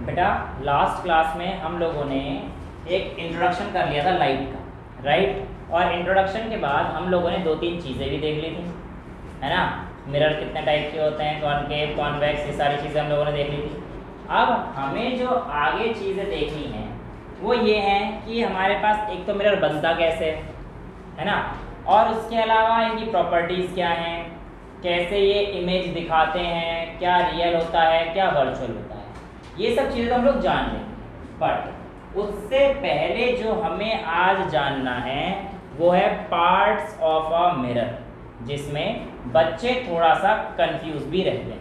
बेटा last class में हम लोगों ने एक इंट्रोडक्शन कर लिया था लाइट का, राइट। और इंट्रोडक्शन के बाद हम लोगों ने दो तीन चीज़ें भी देख ली थी, है ना। मिरर कितने टाइप के होते हैं, कॉनकेव, कॉन्वेक्स, ये सारी चीज़ें हम लोगों ने देख ली थी। अब हमें जो आगे चीज़ें देखनी हैं वो ये हैं कि हमारे पास एक तो मिरर बनता कैसे है ना, और उसके अलावा इनकी प्रॉपर्टीज़ क्या हैं, कैसे ये इमेज दिखाते हैं, क्या रियल होता है, क्या वर्चुअल होता है, ये सब चीज़ें तो हम लोग जान लेंगे। बट उससे पहले जो हमें आज जानना है वो है पार्ट्स ऑफ अ मिरर, जिसमें बच्चे थोड़ा सा कंफ्यूज भी रहते हैं।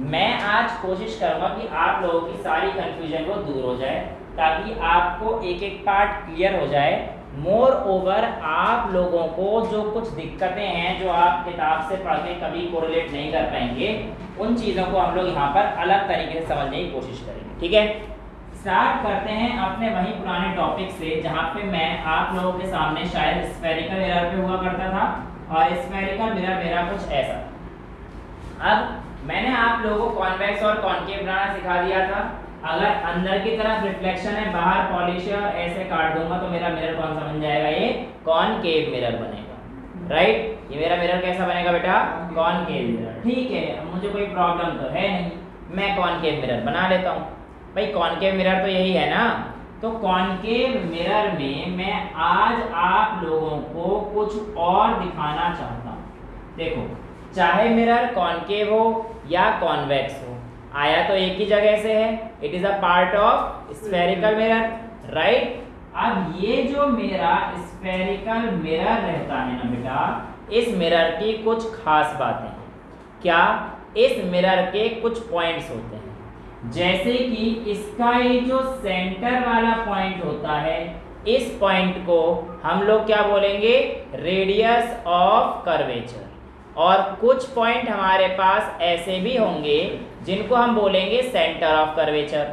मैं आज कोशिश करूँगा कि आप लोगों की सारी कंफ्यूजन वो दूर हो जाए, ताकि आपको एक एक पार्ट क्लियर हो जाए। मोर ओवर आप लोगों को जो कुछ दिक्कतें हैं जो आप किताब से पढ़ के कभी कोरिलेट नहीं कर पाएंगे, उन चीज़ों को हम लोग यहाँ पर अलग तरीके से समझने की कोशिश करेंगे, ठीक है। स्टार्ट करते हैं अपने वही पुराने टॉपिक से जहाँ पे मैं आप लोगों के सामने शायद स्फेरिकल मिरर पे हुआ करता था, और स्फेरिकल मिरर मेरा कुछ ऐसा था। अब मैंने आप लोगों को कॉन्वेक्स और कॉनकेव बनाना सिखा दिया था। अगर अंदर की तरफ रिफ्लेक्शन है, बाहर पॉलिश है, और ऐसे काट दूंगा तो मेरा मिरर कौन सा बन जाएगा, ये कॉनकेव मिरर बनेगा, राइट। ये मेरा मिरर कैसा बनेगा बेटा, कॉनकेव मिरर, ठीक है। मुझे कोई प्रॉब्लम तो है नहीं, मैं कॉनकेव मिरर बना लेता हूँ। भाई कॉनकेव मिरर तो यही है ना, तो कॉनकेव मिरर में मैं आज आप लोगों को कुछ और दिखाना चाहता हूँ। देखो, चाहे मिरर कॉनकेव हो या कॉन्वेक्स हो, आया तो एक ही जगह से है, it is a part of spherical mirror, right. अब ये जो मेरा स्फेरिकल मिरर रहता है ना बेटा, इस मिरर की कुछ खास बातें हैं। क्या, इस मिरर के कुछ पॉइंट्स होते हैं, जैसे कि इसका ये जो सेंटर वाला पॉइंट होता है, इस पॉइंट को हम लोग क्या बोलेंगे, रेडियस ऑफ कर्वेचर। और कुछ पॉइंट हमारे पास ऐसे भी होंगे जिनको हम बोलेंगे सेंटर ऑफ कर्वेचर।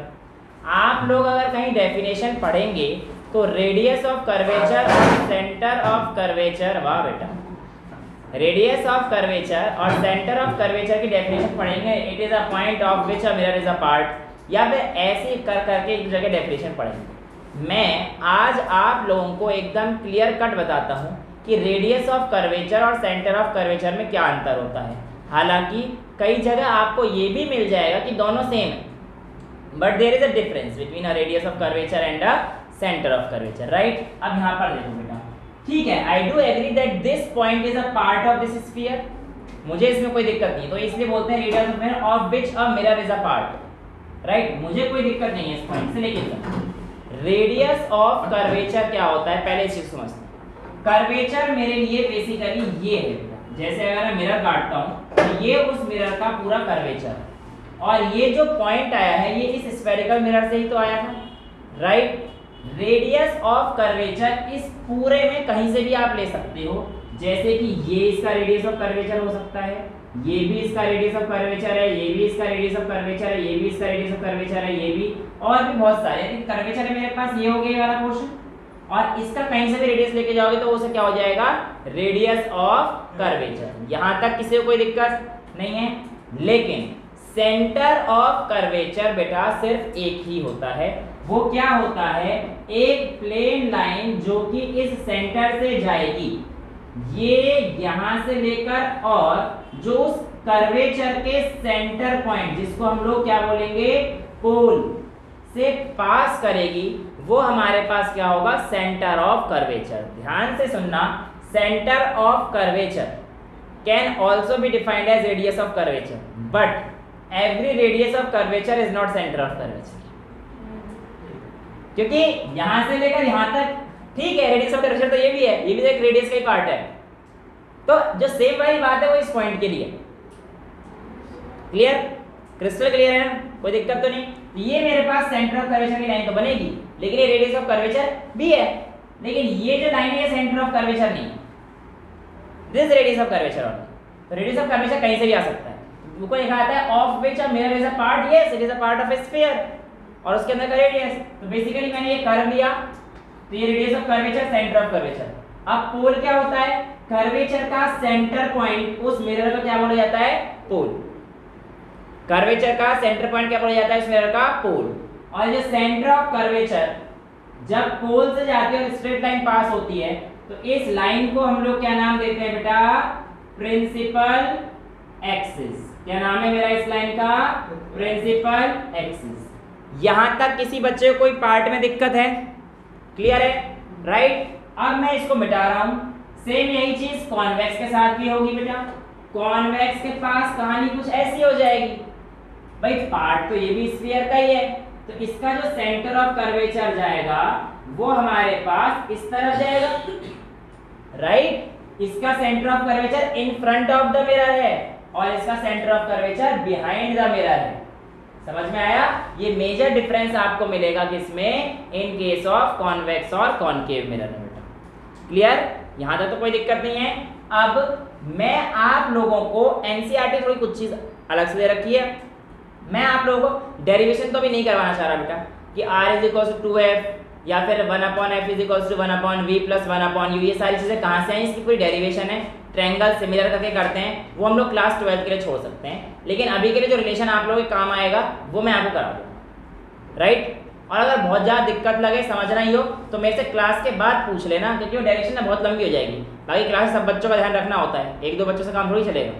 आप लोग अगर कहीं डेफिनेशन पढ़ेंगे तो रेडियस ऑफ कर्वेचर और सेंटर ऑफ कर्वेचर, वाह बेटा, रेडियस ऑफ कर्वेचर और सेंटर ऑफ कर्वेचर की डेफिनेशन पढ़ेंगे, it is a point of which a mirror is a part, या फिर ऐसे कर करके एक जगह डेफिनेशन पढ़ेंगे। मैं आज आप लोगों को एकदम क्लियर कट बताता हूँ कि रेडियस ऑफ कर्वेचर और सेंटर ऑफ कर्वेचर में क्या अंतर होता है। हालांकि कई जगह आपको ये भी मिल जाएगा कि दोनों सेम है, but there is a difference between a radius of curvature and a centre of curvature, right. अब यहाँ पर देखो बेटा, ठीक है, I do agree that this point is a part of this sphere, मुझे इसमें कोई दिक्कत नहीं, तो इसलिए बोलते हैं radius of mirror of which a mirror is a part, right. मुझे कोई दिक्कत नहीं है इस पॉइंट से, लेकिन रेडियस ऑफ कर्वेचर क्या होता है पहले इस चीज समझते हैं। कर्वेचर मेरे लिए बेसिकली ये है, जैसे अगर मैं मिरर काटता हूँ तो ये उस मिरर का पूरा कर्वेचर है, और ये जो पॉइंट आया है ये इस स्फेरिकल मिरर से ही तो आया था, राइट। रेडियस ऑफ कर्वेचर इस पूरे में कहीं से भी आप ले सकते हो, जैसे कि ये इसका रेडियस ऑफ कर्वेचर हो सकता है, ये भी इसका रेडियस ऑफ कर्वेचर है, ये भी इसका रेडियस ऑफ कर्वेचर है, ये भी इसका रेडियस ऑफ कर्वेचर है, ये भी, और भी बहुत सारे। कर्वेचर है मेरे पास, ये हो गया वाला पोर्शन, और इसका कहीं से भी रेडियस लेके जाओगे तो उसे क्या हो जाएगा, रेडियस ऑफ कर्वेचर। यहां तक किसी को कोई दिक्कत नहीं है। लेकिन सेंटर ऑफ कर्वेचर बेटा सिर्फ एक ही होता है, वो क्या होता है, एक प्लेन लाइन जो कि इस सेंटर से जाएगी, ये यहां से लेकर और जो उस कर्वेचर के सेंटर पॉइंट, जिसको हम लोग क्या बोलेंगे, पोल से पास करेगी, वो हमारे पास क्या होगा, सेंटर ऑफ कर्वेचर। ध्यान से सुनना, centre of curvature can also be defined as radius of curvature, but every radius of curvature is not centre of curvature, क्योंकि यहां से लेकर यहां तक, ठीक है, रेडियस ऑफ कर्वेचर तो ये भी है, ये भी एक रेडियस का ही पार्ट है, तो जो सेम वाली बात है वो इस पॉइंट के लिए। क्लियर, क्रिस्टल क्लियर है ना, कोई दिक्कत तो नहीं। ये मेरे पास सेंटर ऑफ कर्वेचर की लाइन तो बनेगी, लेकिन ये रेडियस ऑफ कर्वेचर भी है, लेकिन ये जो लाइन है सेंटर ऑफ कर्वेचर नहीं, this radius of curvature only. तो रेडियस ऑफ कर्वेचर कहीं से भी आ सकता है। बुक में लिखा आता है of which a mirror is a part, yes it is a part of A sphere, और उसके अंदर का रेडियस। तो बेसिकली मैंने ये कर्व लिया, तो ये radius of curvature, centre of curvature. अब पोल क्या होता है, कर्वेचर का सेंटर पॉइंट, उस मिरर को क्या बोला जाता है, पोल। कर्वेचर का सेंटर पॉइंट क्या बोला जाता है इस मिरर का, पोल। और जो सेंटर ऑफ कर्वेचर जब पोल से जाती है और स्ट्रेट लाइन पास होती है, तो इस लाइन को हम लोग क्या नाम देते हैं बेटा? Principal axis. क्या नाम है मेरा इस लाइन का? Principal axis. यहां तक किसी बच्चे को कोई पार्ट में दिक्कत है? क्लियर है, राइट? अब मैं इसको मिटा रहा हूं। सेम यही चीज कॉन्वेक्स के साथ भी होगी बेटा। कॉन्वेक्स के पास कहानी कुछ ऐसी हो जाएगी। भाई पार्ट तो ये भी स्फीयर का ही है, तो इसका जो सेंटर ऑफ कर्वेचर जाएगा वो हमारे पास इस तरफ जाएगा, राइट? इसका centre of curvature in front of the mirror है और इसका centre of curvature behind the mirror है। समझ में आया? ये मेजर डिफरेंस आपको मिलेगा किसमें? इन केस ऑफ कॉन्वेक्स और कॉनकेव मिरर में बेटा। क्लियर? यहां तक तो कोई दिक्कत नहीं है। अब मैं आप लोगों को एनसीईआरटी थोड़ी कुछ चीज अलग से दे रखी है। मैं आप लोगों को डेरिवेशन तो भी नहीं करवाना चाह रहा बेटा कि r is equal to 2f या फिर 1/f is equal to 1/v plus 1/u। ये सारी चीजें कहाँ से आई? इसकी पूरी डेरिवेशन है, ट्रायंगल सिमिलर करके करते हैं, वो हम लोग क्लास 12 के लिए छोड़ सकते हैं। लेकिन अभी के लिए जो रिलेशन आप लोगों के काम आएगा वो मैं आपको करा दूंगा, राइट? और अगर बहुत ज़्यादा दिक्कत लगे, समझना ही हो, तो मेरे से क्लास के बाद पूछ लेना, क्योंकि वो डायरेक्शन ना बहुत लंबी हो जाएगी। बाकी क्लास सब बच्चों का ध्यान रखना होता है, एक दो बच्चों से काम थोड़ी चलेगा,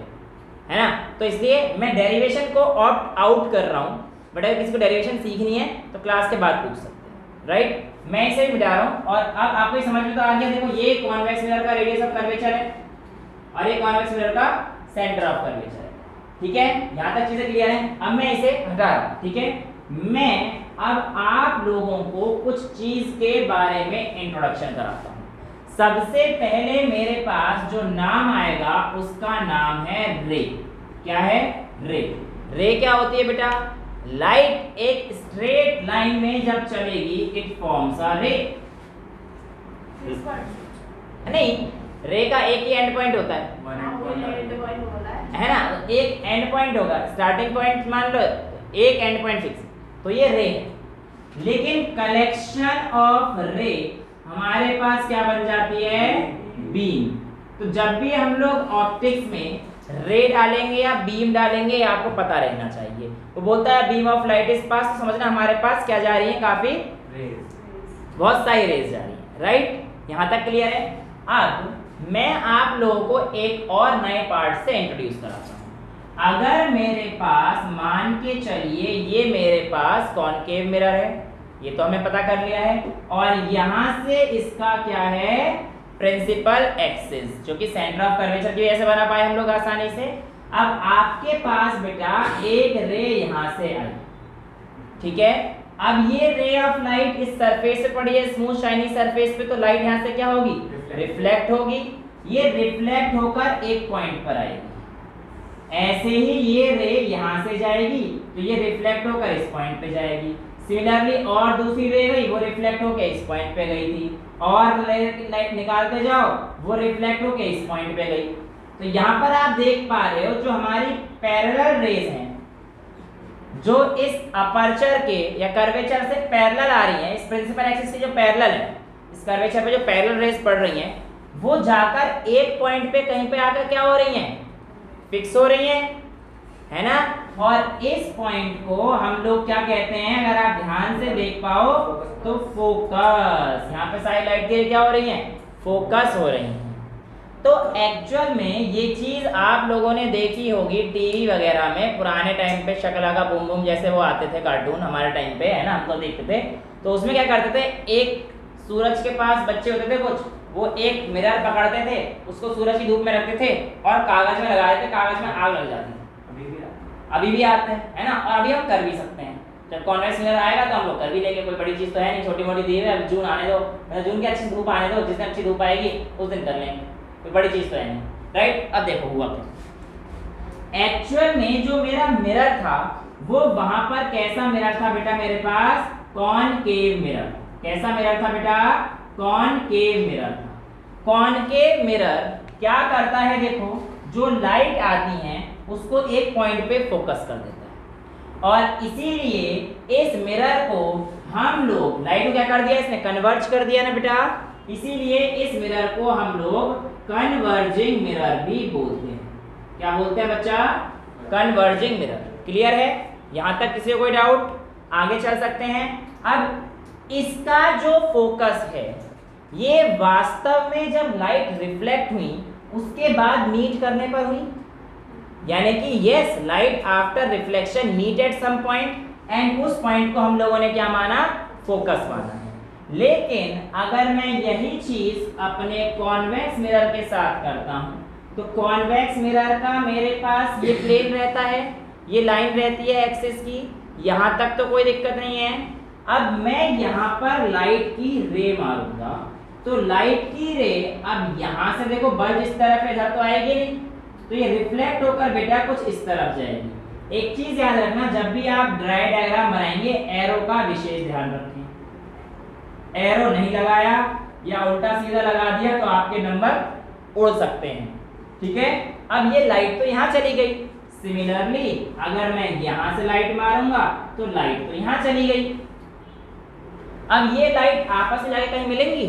है ना? तो इसलिए मैं डेरिवेशन को ऑप्ट आउट कर रहा हूँ, बट अगर किसी को डेरिवेशन सीखनी है तो क्लास के बाद पूछ सकते हैं, राइट? मैं इसे मिटा रहा हूँ और अब आपको समझ में तो आ गया। देखो ये कॉन्वेक्स मिरर का रेडियस ऑफ कर्वेचर है और ये कॉन्वेक्स मिरर का सेंटर ऑफ कर्वेचर है, ठीक है? यहाँ तक चीजें क्लियर हैं। अब मैं इसे हटा रहा हूँ, ठीक है? मैं अब आप लोगों को कुछ चीज के बारे में इंट्रोडक्शन कराता हूँ। सबसे पहले मेरे पास जो नाम आएगा उसका नाम है रे। क्या है? रे। रे क्या होती है बेटा? लाइट एक स्ट्रेट लाइन में जब चलेगी इट फॉर्म्स अ रे। नहीं, रे का एक ही एंड पॉइंट होता है ना? एक एंड पॉइंट होगा, स्टार्टिंग पॉइंट मान लो, एक एंड पॉइंट फिक्स, तो ये रे है। लेकिन कलेक्शन ऑफ रे हमारे पास क्या बन जाती है? बीम। तो जब भी हम लोग ऑप्टिक्स में रे डालेंगे या बीम डालेंगे, ये आपको पता रहना चाहिए। वो बोलता है beam of light is pass, तो समझना हमारे पास क्या जा रही है? काफी बहुत सारी रेज जा रही है, राइट? यहाँ तक क्लियर है? अब मैं आप लोगों को एक और नए पार्ट से इंट्रोड्यूस कराता हूँ। अगर मेरे पास मान के चलिए ये मेरे पास कॉनकेव मिरर है, ये तो हमें पता कर लिया है, और यहाँ से इसका क्या है? प्रिंसिपल एक्सिस, जो कि सेंटर ऑफ कर्वेचर की वजह से बना पाए हम लोग आसानी से। अब आपके पास बेटा एक रे यहाँ से आई, ठीक है? अब ये रे ऑफ लाइट इस सरफेस पे पड़ी है, स्मूथ शाइनी सरफेस पे, तो लाइट यहाँ से क्या होगी? रिफ्लेक्ट होगी। ये रिफ्लेक्ट होकर एक पॉइंट पर आएगी। ऐसे ही ये रे यहाँ से जाएगी, तो ये रिफ्लेक्ट होकर इस पॉइंट पे जाएगी। सिमिलरली और दूसरी रे गई, वो रिफ्लेक्ट होकर इस पॉइंट पे गई थी, और लाइट निकालते जाओ, वो रिफ्लेक्ट होकर इस पॉइंट पे गई। तो यहाँ पर आप देख पा रहे हो जो हमारी पैरेलल रेज हैं, जो इस अपर्चर के या कर्वेचर से पैरेलल आ रही हैं, इस प्रिंसिपल एक्सिस से जो पैरेलल है, इस कर्वेचर पे जो पैरेलल रेज पड़ रही हैं, वो जाकर एक पॉइंट पे कहीं पे आकर क्या हो रही हैं? फिक्स हो रही हैं, है ना? और इस पॉइंट को हम लोग क्या कहते हैं? अगर आप ध्यान से देख पाओ तो फोकस। यहाँ पे सारी लाइट के क्या हो रही हैं? फोकस हो रही हैं। तो एक्चुअल में ये चीज आप लोगों ने देखी होगी टीवी वगैरह में, पुराने टाइम पे शकला का बूम बूम जैसे वो आते थे कार्टून हमारे टाइम पे, है ना? हम तो देखते थे। तो उसमें क्या करते थे? एक सूरज के पास बच्चे होते थे कुछ, वो एक मिरर पकड़ते थे, उसको सूरज की धूप में रखते थे और कागज में लगा देते, कागज में आग लग जाती थी। अभी भी आते हैं, है ना? और अभी हम कर भी सकते हैं। जब कॉन्वेक्स मिरर आएगा तो हम लोग कर भी लेंगे, कोई बड़ी चीज़ तो है नहीं, छोटी मोटी दी है। अब जून आने दो, मतलब जून की अच्छी धूप आने दो, जिस दिन अच्छी धूप आएगी उस दिन कर लेंगे, कोई बड़ी चीज़ तो है नहीं, राइट? अब देखो हुआ क्या। एक्चुअल में जो मेरा मिरर था वो वहां पर कैसा मिरर था बेटा? मेरे पास कॉनकेव मिरर। कैसा मिरर था बेटा? कॉनकेव मिरर था। कॉनकेव मिरर क्या करता है? देखो, जो लाइट आती है उसको एक पॉइंट पे फोकस कर देता है, और इसीलिए इस मिरर को हम लोग, लाइट को क्या कर दिया इसने? कन्वर्ज कर दिया ना बेटा। इसीलिए इस मिरर को हम लोग कन्वर्जिंग मिरर भी बोलते हैं। क्या बोलते हैं बच्चा? Converging mirror. क्लियर है? यहाँ तक किसी को कोई डाउट? आगे चल सकते हैं। अब इसका जो फोकस है ये वास्तव में जब लाइट रिफ्लेक्ट हुई उसके बाद मीट करने पर हुई, यानी कि yes light after reflection meet at some point and उस पॉइंट को हम लोगों ने क्या माना, फोकस माना है। लेकिन अगर मैं यही चीज अपने कॉन्वेक्स मिरर के साथ करता हूं तो कॉन्वेक्स मिरर का मेरे पास ये प्लेन रहता है, ये लाइन रहती है एक्सिस की, यहां तक तो कोई दिक्कत नहीं है। अब मैं यहां पर लाइट की रे मारूंगा तो लाइट की रे अब यहां से देखो बल्ब इस तरफ है, इधर तो आएगी नहीं, तो ये रिफ्लेक्ट होकर बेटा कुछ इस तरफ जाएगी। एक चीज याद रखना, जब भी आप ड्राई डायग्राम बनाएंगे एरो का विशेष ध्यान रखें। एरो नहीं लगाया या उल्टा सीधा लगा दिया तो आपके नंबर उड़ सकते हैं, ठीक है। अब ये लाइट तो यहाँ चली गई, सिमिलरली अगर मैं यहाँ से लाइट मारूंगा तो लाइट तो यहाँ चली गई। अब ये लाइट आपस में जाके कहीं मिलेंगी,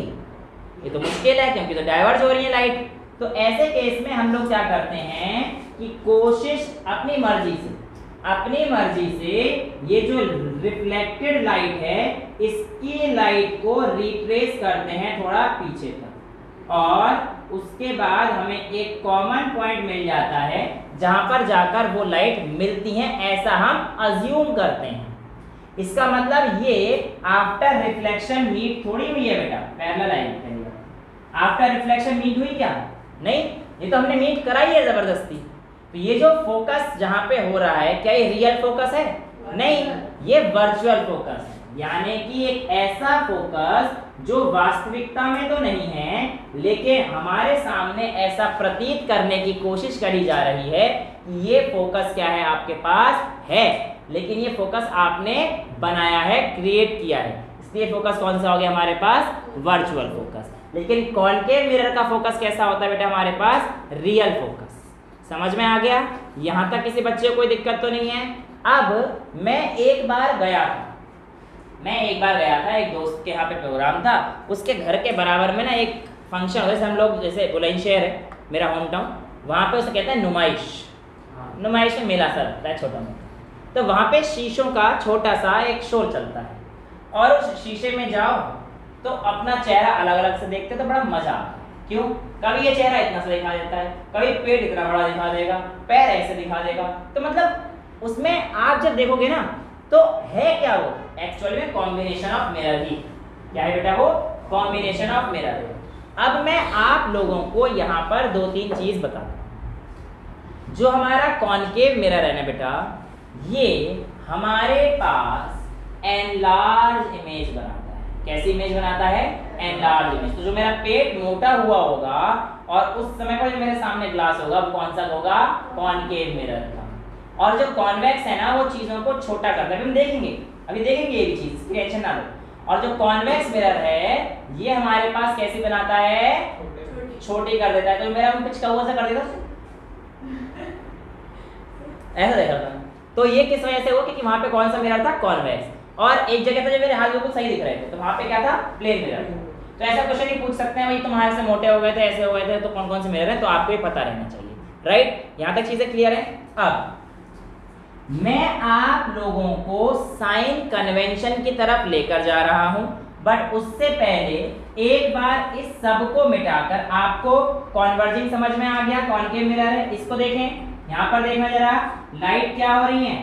ये तो मुश्किल है क्योंकि तो डाइवर्ज हो रही है लाइट। तो ऐसे केस में हम लोग क्या करते हैं कि कोशिश अपनी मर्जी से ये जो रिफ्लेक्टेड लाइट है इसकी लाइट को रिट्रेस करते हैं थोड़ा पीछे तक, और उसके बाद हमें एक कॉमन पॉइंट मिल जाता है जहां पर जाकर वो लाइट मिलती हैं, ऐसा हम अज्यूम करते हैं। इसका मतलब ये आफ्टर रिफ्लेक्शन मीट थोड़ी हुई है बेटा, parallel line after reflection meet हुई क्या, नहीं, ये तो हमने मीट कराई है जबरदस्ती। तो ये जो फोकस जहां पे हो रहा है क्या ये रियल फोकस है, नहीं, ये वर्चुअल फोकस है, यानी कि एक ऐसा फोकस जो वास्तविकता में तो नहीं है लेकिन हमारे सामने ऐसा प्रतीत करने की कोशिश करी जा रही है कि ये फोकस क्या है आपके पास है, लेकिन ये फोकस आपने बनाया है, क्रिएट किया है, इसलिए फोकस कौन सा हो गया हमारे पास, वर्चुअल फोकस। लेकिन कॉनकेव मिरर का फोकस कैसा होता है बेटा हमारे पास, रियल फोकस। समझ में आ गया, यहां तक किसी बच्चे को कोई दिक्कत तो नहीं है। अब मैं एक बार गया था एक दोस्त के यहाँ पे प्रोग्राम था, उसके घर के बराबर में ना एक फंक्शन, जैसे हम लोग जैसे बुलंदशहर है मेरा होम टाउन, वहाँ पे उसे कहते हैं नुमाइश में मेला सा लगता है छोटा मोटा, तो वहाँ पे शीशों का छोटा सा एक शो चलता है और उस शीशे में जाओ तो अपना चेहरा अलग अलग से देखते तो बड़ा मजा आता है। क्यों, कभी ये चेहरा इतना सा दिखा देता है, कभी पेट इतना बड़ा दिखा देगा, पैर ऐसे दिखा देगा, तो मतलब उसमें आप जब देखोगे ना तो है क्या वो एक्चुअली में कॉम्बिनेशन ऑफ मिरर ही, क्या है बेटा वो कॉम्बिनेशन ऑफ मिरर है। अब मैं आप लोगों को यहाँ पर दो तीन चीज बताता हूँ। जो हमारा कॉनकेव मिरर है ना बेटा, ये हमारे पास एनलार्ज इमेज बनाता है। कैसी इमेज बनाता है, एनलार्ज इमेज। तो जो मेरा पेट मोटा हुआ होगा और उस समय पर जो मेरे सामने ग्लास होगा वो कौन सा होगा, कॉनकेव मिरर का। और जो कॉन्वेक्स है ना वो चीजों को छोटा करता है, हम देखेंगे अभी देखेंगे ये भी चीज, टेंशन ना लो। और जो कॉन्वेक्स मिरर है ये हमारे पास कैसे बनाता है, छोटी कर देता है। तो मेरा कुछ कौवा सा कर देता ऐसा देखा था। तो ये किस वजह से हुआ, क्योंकि वहां पे कौन सा मिरर था, कॉन्वेक्स, और एक जगह पे जो मेरे हाथ बिल्कुल सही दिख रहे थे तो वहां पे क्या था, प्लेन मिरर। तो ऐसा क्वेश्चन ही पूछ सकते हैं, भाई तुम्हारे से मोटे हो गए थे, ऐसे हो गए थे, तो कौन कौन से मिरर है, तो आपको ये पता रहना चाहिए, राइट। यहाँ तक चीजें क्लियर है। अब मैं आप लोगों को साइन कन्वेंशन की तरफ लेकर जा रहा हूं, बट उससे पहले एक बार इस सब को मिटाकर आपको कॉन्वर्जिंग समझ में आ गया, कॉनकेव मिरर है, इसको देखें। यहाँ पर देखना जरा, लाइट क्या हो रही है,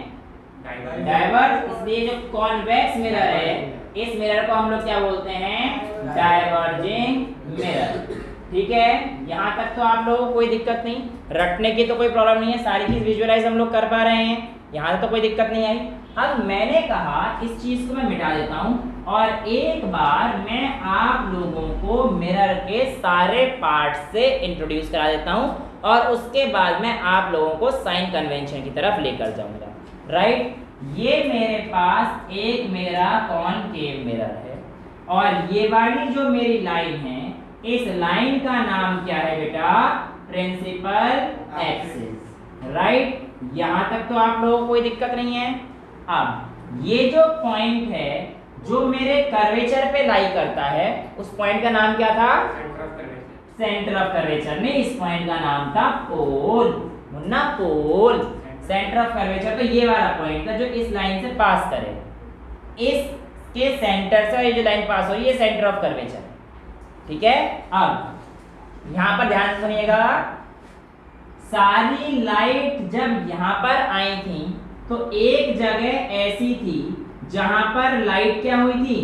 डाइवर्ज, इसलिए जो कॉन्वेक्स मिरर है इस मिरर को हम लोग क्या बोलते हैं, डाइवर्जिंग मिरर। ठीक है, यहाँ तक तो आप लोगों को कोई दिक्कत नहीं, रटने की तो कोई प्रॉब्लम नहीं है, सारी चीज विजुअलाइज हम लोग कर पा रहे हैं, यहाँ तो कोई दिक्कत नहीं आई। अब मैंने कहा इस चीज को मैं मिटा देता हूँ और एक बार मैं आप लोगों को मिरर के सारे पार्ट से इंट्रोड्यूस करा देता हूँ और उसके बाद मैं आप लोगों को साइन कन्वेंशन की तरफ लेकर जाऊंगा, राइट। ये मेरे पास एक मेरा कॉनकेव मिरर है और ये वाली जो मेरी लाइन है, इस लाइन का नाम क्या है बेटा, प्रिंसिपल एक्सिस, राइट। यहां तक तो आप लोगों को कोई दिक्कत नहीं है। अब ये जो पॉइंट है जो मेरे कर्वेचर पे लाई करता है, उस पॉइंट का नाम क्या था, सेंटर ऑफ कर्वेचर में इस पॉइंट का नाम था पोल, मुन्ना पोल, सेंटर ऑफ कर्वेचर। तो ये वाला पॉइंट था जो इस लाइन से पास करे, इसके सेंटर से ये जो लाइन पास हो रही है सेंटर ऑफ कर्वेचर, ठीक है। अब यहां पर ध्यान से सुनिएगा, सारी लाइट जब यहां पर आई थी तो एक जगह ऐसी थी जहां पर लाइट क्या हुई थी,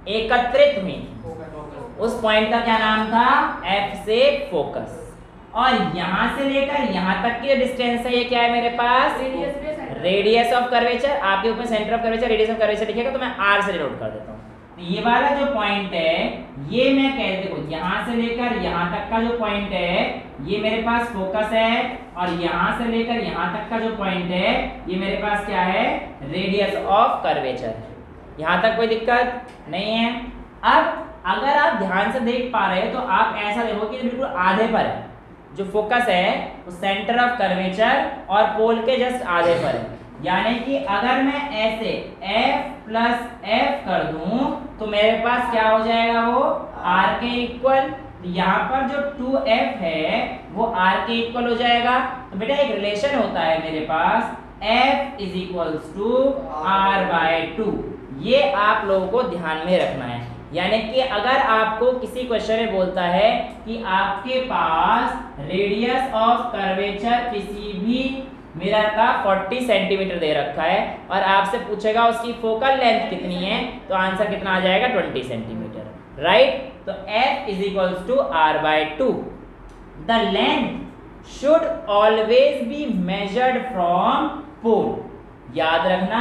एकत्रित हुई थी। उस पॉइंट का क्या नाम था, F से फोकस। और यहां से लेकर यहां तक की जो डिस्टेंस है ये क्या है मेरे पास, रेडियस ऑफ कर्वेचर। आपके ऊपर centre of curvature, radius of curvature लिखेगा तो मैं R से डिनोट कर देता हूं। तो ये वाला जो पॉइंट है ये मैं कह देखो यहां से लेकर यहां तक का जो पॉइंट है ये मेरे पास फोकस है, और यहां से लेकर यहां तक का जो पॉइंट है ये मेरे पास क्या है, रेडियस ऑफ कर्वेचर है। यहां तक कोई दिक्कत नहीं है। अब अगर आप ध्यान से देख पा रहे हो तो आप ऐसा देखो कि बिल्कुल आधे पर है, जो फोकस है वो सेंटर ऑफ कर्वेचर और पोल के जस्ट आधे पर है। यानी कि अगर मैं ऐसे F प्लस F कर दूं तो मेरे पास क्या हो जाएगा, वो R के इक्वल। यहाँ पर जो 2F है वो R के इक्वल हो जाएगा। तो बेटा एक रिलेशन होता है मेरे पास, F is equals to R/2। ये आप लोगों को ध्यान में रखना है। यानी कि अगर आपको किसी क्वेश्चन में बोलता है कि आपके पास रेडियस ऑफ कर्वेचर किसी भी मिरर का 40 सेंटीमीटर दे रखा है और आपसे पूछेगा उसकी फोकल लेंथ कितनी है, तो आंसर कितना आ जाएगा, 20 सेंटीमीटर, राइट। तो F is equals to R/2। The length should always be measured from pole. याद रखना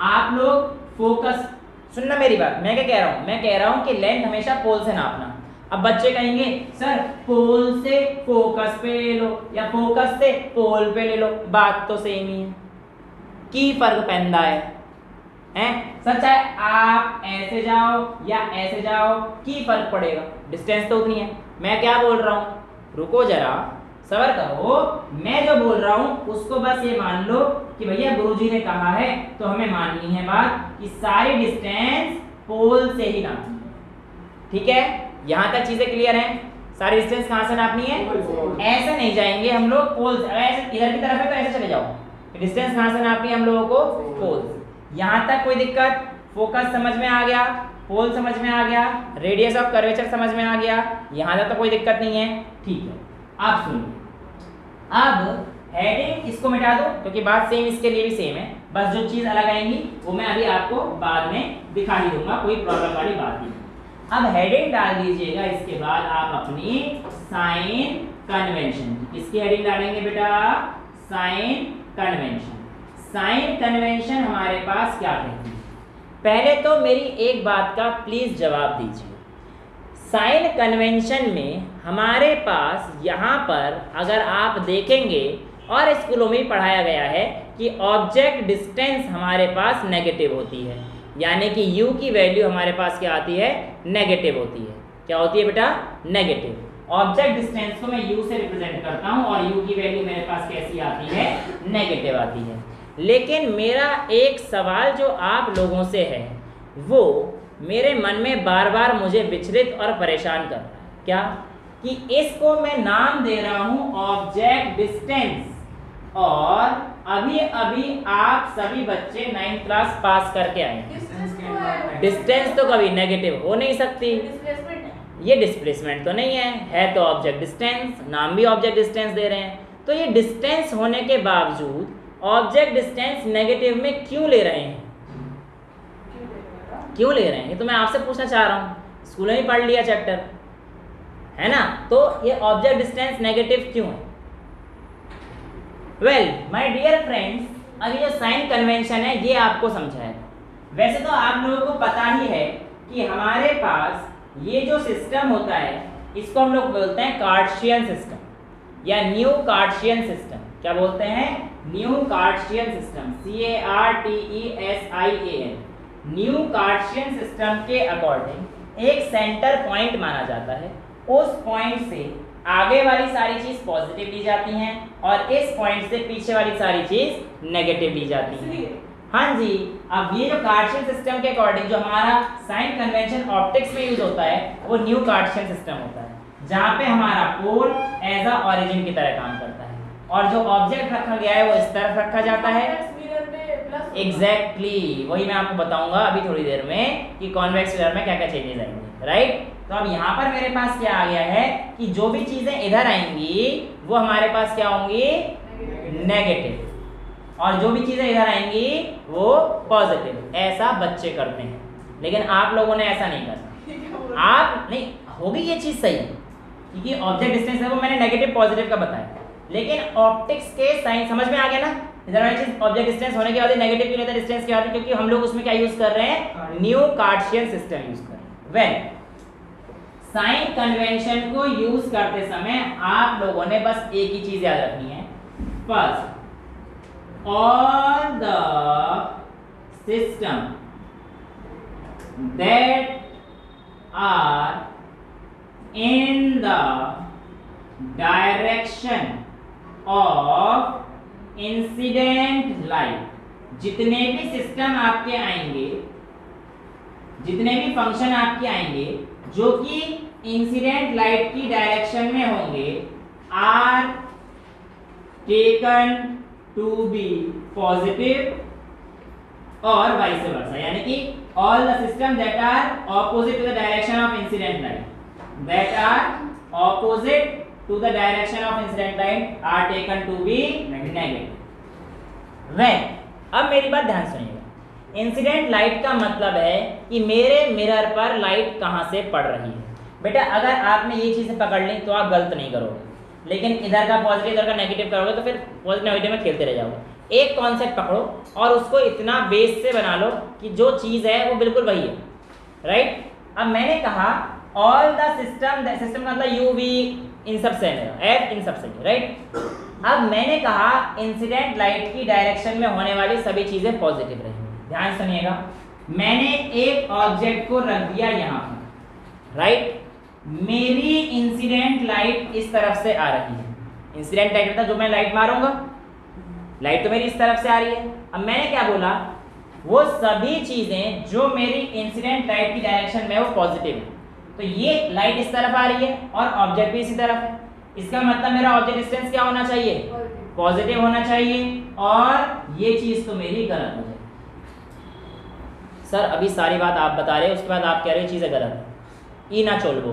आप लोग, फोकस सुनना मेरी बात, मैं क्या कह रहा हूं, मैं कह रहा हूं कि लेंथ हमेशा पोल से नापना। अब बच्चे कहेंगे सर पोल से फोकस पे ले लो या फोकस से पोल पे ले लो, बात तो सेम ही है, की फर्क पैदा है हैं सर, चाहे आप ऐसे जाओ या ऐसे जाओ की फर्क पड़ेगा, डिस्टेंस तो उतनी है। मैं क्या बोल रहा हूं, रुको जरा सबर करो, मैं जो बोल रहा हूं उसको बस ये मान लो कि भैया गुरुजी ने कहा है तो हमें माननी है बात कि सारी डिस्टेंस पोल से ही नापनी है, ठीक है। यहां तक चीजें क्लियर हैं, सारी डिस्टेंस कहां से नापनी है, ऐसे नहीं जाएंगे हम लोग पोल से, ऐसे इधर की तरफ है तो ऐसे चले जाओ, डिस्टेंस कहां से नापनी है हम लोगों को, पोल से। यहां तक कोई दिक्कत, फोकस समझ में आ गया, पोल समझ में आ गया, रेडियस ऑफ कर्वेचर समझ में आ गया, यहां तक तो कोई दिक्कत नहीं है, ठीक है। आप सुनिए, अब हेडिंग इसको मिटा दो क्योंकि बात सेम इसके लिए भी सेम है, बस जो चीज अलग आएंगी वो मैं अभी आपको बाद में दिखा ही दूंगा, कोई प्रॉब्लम वाली बात नहीं। अब हेडिंग डाल दीजिएगा, इसके बाद आप अपनी साइन कन्वेंशन, किसकी हेडिंग डालेंगे बेटा, साइन कन्वेंशन। साइन कन्वेंशन हमारे पास क्या कहती है, पहले तो मेरी एक बात का प्लीज जवाब दीजिए। साइन कन्वेंशन में हमारे पास यहाँ पर अगर आप देखेंगे और स्कूलों में पढ़ाया गया है कि ऑब्जेक्ट डिस्टेंस हमारे पास नेगेटिव होती है, यानी कि u की वैल्यू हमारे पास क्या आती है, नेगेटिव होती है। क्या होती है बेटा, नेगेटिव। ऑब्जेक्ट डिस्टेंस को मैं u से रिप्रेजेंट करता हूं और u की वैल्यू मेरे पास कैसी आती है, नेगेटिव आती है। लेकिन मेरा एक सवाल जो आप लोगों से है वो मेरे मन में बार बार मुझे विचलित और परेशान कर रहा है, क्या कि इसको मैं नाम दे रहा हूं ऑब्जेक्ट डिस्टेंस, और अभी अभी आप सभी बच्चे 9th क्लास पास करके आए, डिस्टेंस तो कभी नेगेटिव हो नहीं सकती, ये डिस्प्लेसमेंट तो नहीं है तो ऑब्जेक्ट डिस्टेंस, नाम भी ऑब्जेक्ट डिस्टेंस दे रहे हैं। तो ये डिस्टेंस होने के बावजूद ऑब्जेक्ट डिस्टेंस नेगेटिव में क्यों ले रहे हैं, क्यों ले रहे हैं, ये तो मैं आपसे पूछना चाह रहा हूँ, स्कूल में ही पढ़ लिया चैप्टर है ना, तो ये ऑब्जेक्ट डिस्टेंस नेगेटिव क्यों है। वेल माय डियर फ्रेंड्स, अभी जो साइन कन्वेंशन है ये आपको समझाया। वैसे तो आप लोगों को पता ही है कि हमारे पास ये जो सिस्टम होता है इसको हम लोग बोलते हैं कार्टेशियन सिस्टम या न्यू कार्टेशियन सिस्टम। क्या बोलते हैं, new Cartesian system, CARTESIAN। New Cartesian system के अकॉर्डिंग एक सेंटर पॉइंट माना जाता है, उस पॉइंट से आगे वाली सारी चीज पॉजिटिव ली जाती हैं और इस पॉइंट से पीछे वाली सारी चीज नेगेटिव ली जाती है। हाँ जी, अब ये जो कार्टेशियन सिस्टम के अकॉर्डिंग जो हमारा साइन कन्वेंशन ऑप्टिक्स में यूज होता है वो न्यू कार्टेशियन सिस्टम होता है, जहाँ पे हमारा पोल एज अ ऑरिजिन की तरह काम करता है और जो ऑब्जेक्ट रखा गया है वो इस तरफ रखा जाता है। मिरर में प्लस एग्जैक्टली वही मैं आपको बताऊंगा अभी थोड़ी देर में कि कॉन्वेक्स मिरर में क्या क्या चेंजेस आएंगे, राइट। तो अब यहाँ पर मेरे पास क्या आ गया है कि जो भी चीजें इधर आएंगी वो हमारे पास क्या होंगी, नेगेटिव, और जो भी चीजें इधर आएंगी वो पॉजिटिव। ऐसा बच्चे करते हैं, लेकिन आप लोगों ने ऐसा नहीं करना। आप नहीं होगी ये चीज सही, क्योंकि ऑब्जेक्ट डिस्टेंस है वो मैंने नेगेटिव पॉजिटिव का बताया, लेकिन ऑप्टिक्स के साइन समझ में आ गया ना। इधर वाली चीज ऑब्जेक्ट डिस्टेंस होने के बाद नेगेटिव क्यों रहता है डिस्टेंस के बाद, क्योंकि हम लोग उसमें क्या यूज कर रहे हैं, न्यू कार्टेशियन सिस्टम यूज कर रहे हैं। वेल साइन कन्वेंशन को यूज करते समय आप लोगों ने बस एक ही चीज याद रखनी है, first all the system that are in the direction of incident light, जितने भी सिस्टम आपके आएंगे, जितने भी फंक्शन आपके आएंगे जो कि इंसिडेंट लाइट की डायरेक्शन में होंगे, are taken to be positive और वाइस वर्सा, यानी कि all the system that are opposite to the direction of incident light, that are opposite to the direction of incident light are taken to be negative. When अब मेरी बात ध्यान सुनिएगा, incident light का मतलब है कि मेरे मिरर पर लाइट कहां से पड़ रही है। बेटा अगर आपने ये चीजें पकड़ ली तो आप गलत नहीं करोगे, लेकिन इधर का पॉजिटिव इधर का नेगेटिव करोगे तो फिर पॉजिटिव नेगेटिव में खेलते रह जाओगे। एक कॉन्सेप्ट पकड़ो और उसको इतना बेस से बना लो कि जो चीज है वो बिल्कुल वही है, राइट। अब मैंने कहा ऑल द सिस्टम का मतलब यू वी इन सब से एफ इन सब से, राइट। अब मैंने कहा इंसिडेंट लाइट की डायरेक्शन में होने वाली सभी चीजें पॉजिटिव रहेंगी। ध्यान सुनिएगा, मैंने एक ऑब्जेक्ट को रख दिया यहाँ पर, राइट। मेरी इंसिडेंट लाइट इस तरफ से आ रही है, इंसिडेंट लाइट मतलब जो मैं लाइट मारूंगा, लाइट तो मेरी इस तरफ से आ रही है। अब मैंने क्या बोला, वो सभी चीजें जो मेरी इंसिडेंट लाइट की डायरेक्शन में वो पॉजिटिव है, तो ये लाइट इस तरफ आ रही है और ऑब्जेक्ट भी इसी तरफ है। इसका मतलब मेरा ऑब्जेक्ट डिस्टेंस क्या होना चाहिए, पॉजिटिव होना चाहिए, और ये चीज तो मेरी गलत हो जाएगी। सर अभी सारी बात आप बता रहे हो, उसके बाद आप कह रहे हो चीजें गलत है, ई ना चोलबो।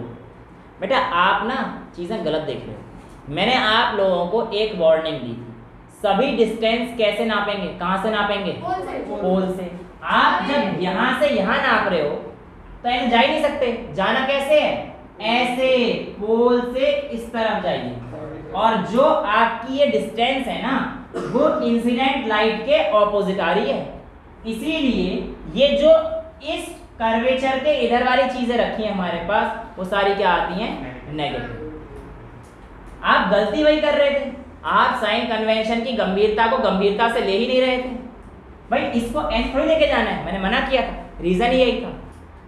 बेटा आप ना चीजें गलत देख रहे हो। मैंने आप लोगों को एक वार्निंग दी थी, सभी डिस्टेंस कैसे नापेंगे, कहां से नापेंगे, पोल से। आप जब यहां से यहां नाप रहे हो तो ऐसे जा ही नहीं सकते, जाना कैसे है, ऐसे पोल से इस तरफ जाइए, और जो आपकी ये डिस्टेंस है ना वो इंसिडेंट लाइट के ऑपोजिट आ रही है, इसीलिए ये जो इस कर्वेचर के इधर वाली चीजें रखी हैं हमारे पास वो सारी क्या आती हैं, नेगेटिव। आप गलती वही कर रहे थे, आप साइन कन्वेंशन की गंभीरता को गंभीरता से ले ही नहीं रहे थे। भाई इसको ऐसे थोड़ी लेके जाना है, मैंने मना किया था, रीजन यही था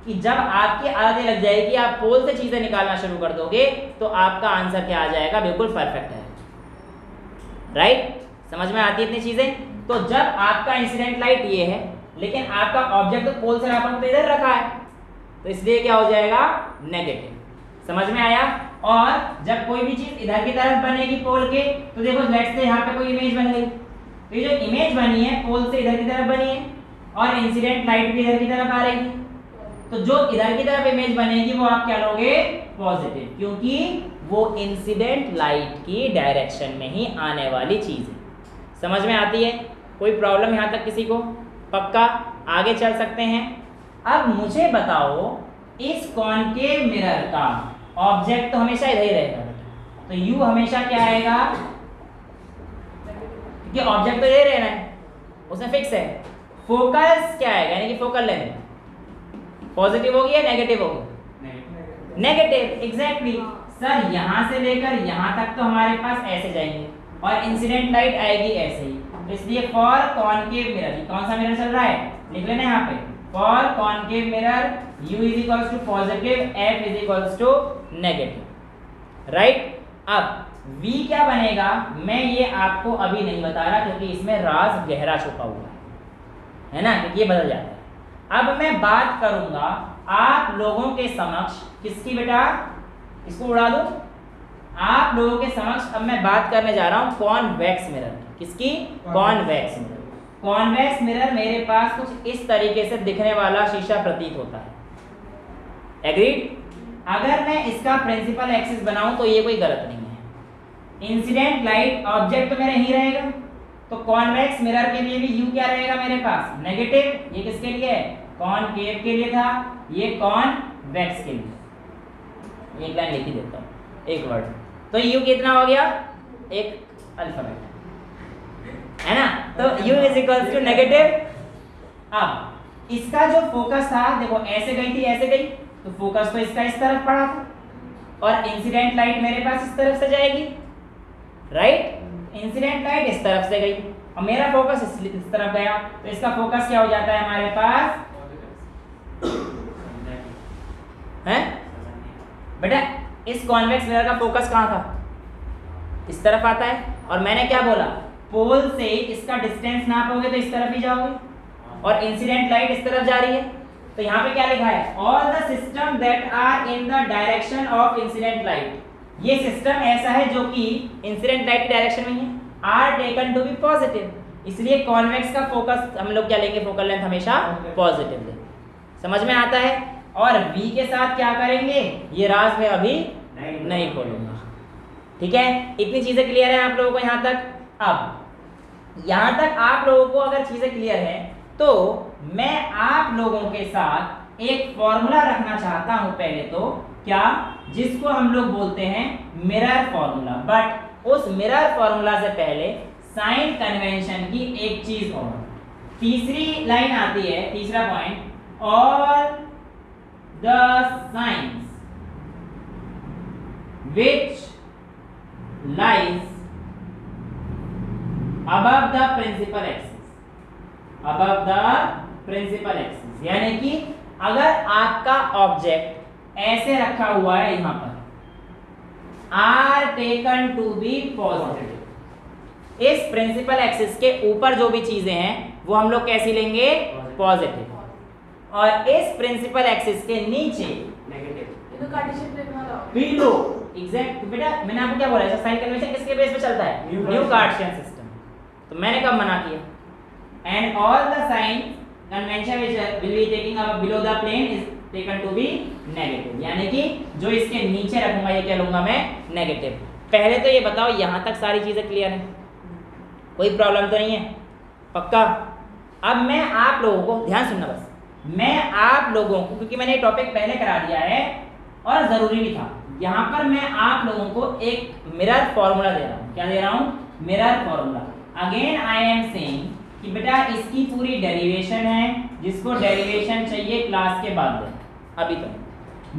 कि जब आपकी आदत लग जाएगी, आप पोल से चीजें निकालना शुरू कर दोगे तो आपका आंसर क्या आ जाएगा, बिल्कुल परफेक्ट है, राइट। समझ में आती है इतनी चीजें। तो जब आपका इंसिडेंट लाइट ये है लेकिन आपका ऑब्जेक्ट तो पोल से अपन तो इधर रखा है, तो इसलिए क्या हो जाएगा, नेगेटिव। समझ में आया। और जब कोई भी चीज इधर की तरफ बनेगी पोल के, तो देखो लेट्स से यहाँ पे कोई इमेज बन गई, तो ये जो इमेज बनी है पोल से इधर की तरफ बनी है और इंसिडेंट लाइट भी इधर की तरफ आ रही है, तो जो इधर की तरफ इमेज बनेगी वो आप क्या लोगे, पॉजिटिव, क्योंकि वो इंसिडेंट लाइट की डायरेक्शन में ही आने वाली चीज है। समझ में आती है, कोई प्रॉब्लम यहाँ तक किसी को, पक्का आगे चल सकते हैं। अब मुझे बताओ इस कॉनकेव मिरर का ऑब्जेक्ट तो हमेशा इधर ही रहेगा, तो यू हमेशा क्या आएगा, क्योंकि ऑब्जेक्ट तो इधर रहना है, उसमें फिक्स है। फोकस क्या आएगा, यानी कि फोकल लेंथ पॉजिटिव होगी या नेगेटिव होगी, नेगेटिव, एग्जैक्टली। सर यहाँ से लेकर यहाँ तक तो हमारे पास ऐसे जाएंगे और इंसिडेंट लाइट आएगी ऐसे ही, तो इसलिए फॉर कॉनकेव मिरर, कौन सा मिरर चल रहा है, लिख लेना यहाँ पे, for concave mirror u is equals to positive, f is equals to negative, right. अब v क्या बनेगा, मैं ये आपको अभी नहीं बता रहा क्योंकि इसमें राज गहरा छुपा हुआ है ना, क्योंकि ये बदल जाता है। अब मैं बात करूंगा आप लोगों के समक्ष, किसकी बेटा, इसको उड़ा दो, आप लोगों के समक्ष अब मैं बात करने जा रहा हूं कॉन्वेक्स मिरर, किसकी, कॉन्वेक्स मिरर। कॉन्वेक्स मिरर मेरे पास कुछ इस तरीके से दिखने वाला शीशा प्रतीत होता है। एग्रीड? अगर मैं इसका प्रिंसिपल एक्सिस बनाऊं तो ये कोई गलत नहीं है। इंसिडेंट लाइट ऑब्जेक्ट तो मेरा ही रहेगा, तो कॉन्वेक्स मिरर के लिए भी यू क्या रहेगा मेरे पास? नेगेटिव। ये किसके लिए है? कॉनकेव के लिए था, ये कॉन्वेक्स के लिए। एक लाइन लिख ही देता हूं, एक वर्ड। तो यू कितना हो गया? एक अल्फाबेट है ना, तो u is equals to negative. अब इसका जो फोकस था, देखो ऐसे गई थी, ऐसे गई, तो फोकस तो इसका इस तरफ पड़ा था, और इंसिडेंट लाइट मेरे पास इस तरफ से जाएगी, राइट? इंसिडेंट लाइट इस तरफ से गई और मेरा फोकस इस तरफ गया, तो इसका फोकस क्या हो जाता है हमारे पास? हैं बेटा, इस कॉन्वेक्स मिरर का फोकस कहाँ था? इस तरफ आता है, और मैंने क्या बोला? पोल से इसका डिस्टेंस नापोगे तो इस तरफ ही जाओगे, और इंसिडेंट लाइट इस तरफ जा रही है। तो यहाँ पे क्या लिखा है? All the system that are in the direction of incident light, ये सिस्टम ऐसा है जो कि इंसिडेंट लाइट की डायरेक्शन में है, are taken to be positive. इसलिए कॉन्वेक्स का फोकस हम लोग क्या लेंगे? फोकल लेंथ हमेशा पॉजिटिव लेंगे। समझ में आता है? और v के साथ क्या करेंगे? ये राज मैं अभी नहीं खोलूंगा। ठीक है, इतनी चीजें क्लियर है आप लोगों को यहाँ तक? अब यहाँ तक आप लोगों को अगर चीजें क्लियर है तो मैं आप लोगों के साथ एक फॉर्मूला रखना चाहता हूं पहले तो, क्या? जिसको हम लोग बोलते हैं मिरर फॉर्मूला। बट उस मिरर फॉर्मूला से पहले साइन कन्वेंशन की एक चीज और, तीसरी लाइन आती है, तीसरा point, all the science which lies above the principal axis, above the principal axis, यानी कि अगर आपका ऑब्जेक्ट ऐसे रखा हुआ है यहां पर, are taken to be positive, इस प्रिंसिपल एक्सिस के ऊपर जो भी चीजें हैं वो हम लोग कैसी लेंगे? पॉजिटिव, और इस प्रिंसिपल एक्सिस के नीचे नेगेटिव। बिलो एग्जैक्ट बेटा, मैंने आपको क्या बोला? ऐसा साइन कन्वेंशन किसके बेस पे चलता है? New Cartesian system. तो मैंने कब मना किया? And all the sign convention which will be taking up below the plane is taken to be negative, यानी कि जो इसके नीचे रखूंगा ये क्या लूंगा मैं? नेगेटिव। पहले तो ये बताओ यहां तक सारी चीजें क्लियर है? कोई प्रॉब्लम तो नहीं है? पक्का? अब मैं आप लोगों को, ध्यान सुनना बस, मैं आप लोगों को, क्योंकि मैंने ये टॉपिक पहले करा दिया है और जरूरी भी था, यहाँ पर मैं आप लोगों को एक मिरर फॉर्मूला दे रहा हूँ। क्या दे रहा हूँ? Mirror formula. Again I am saying कि बेटा इसकी पूरी डेरिवेशन है, जिसको डेरिवेशन चाहिए क्लास के बाद दें। अभी तो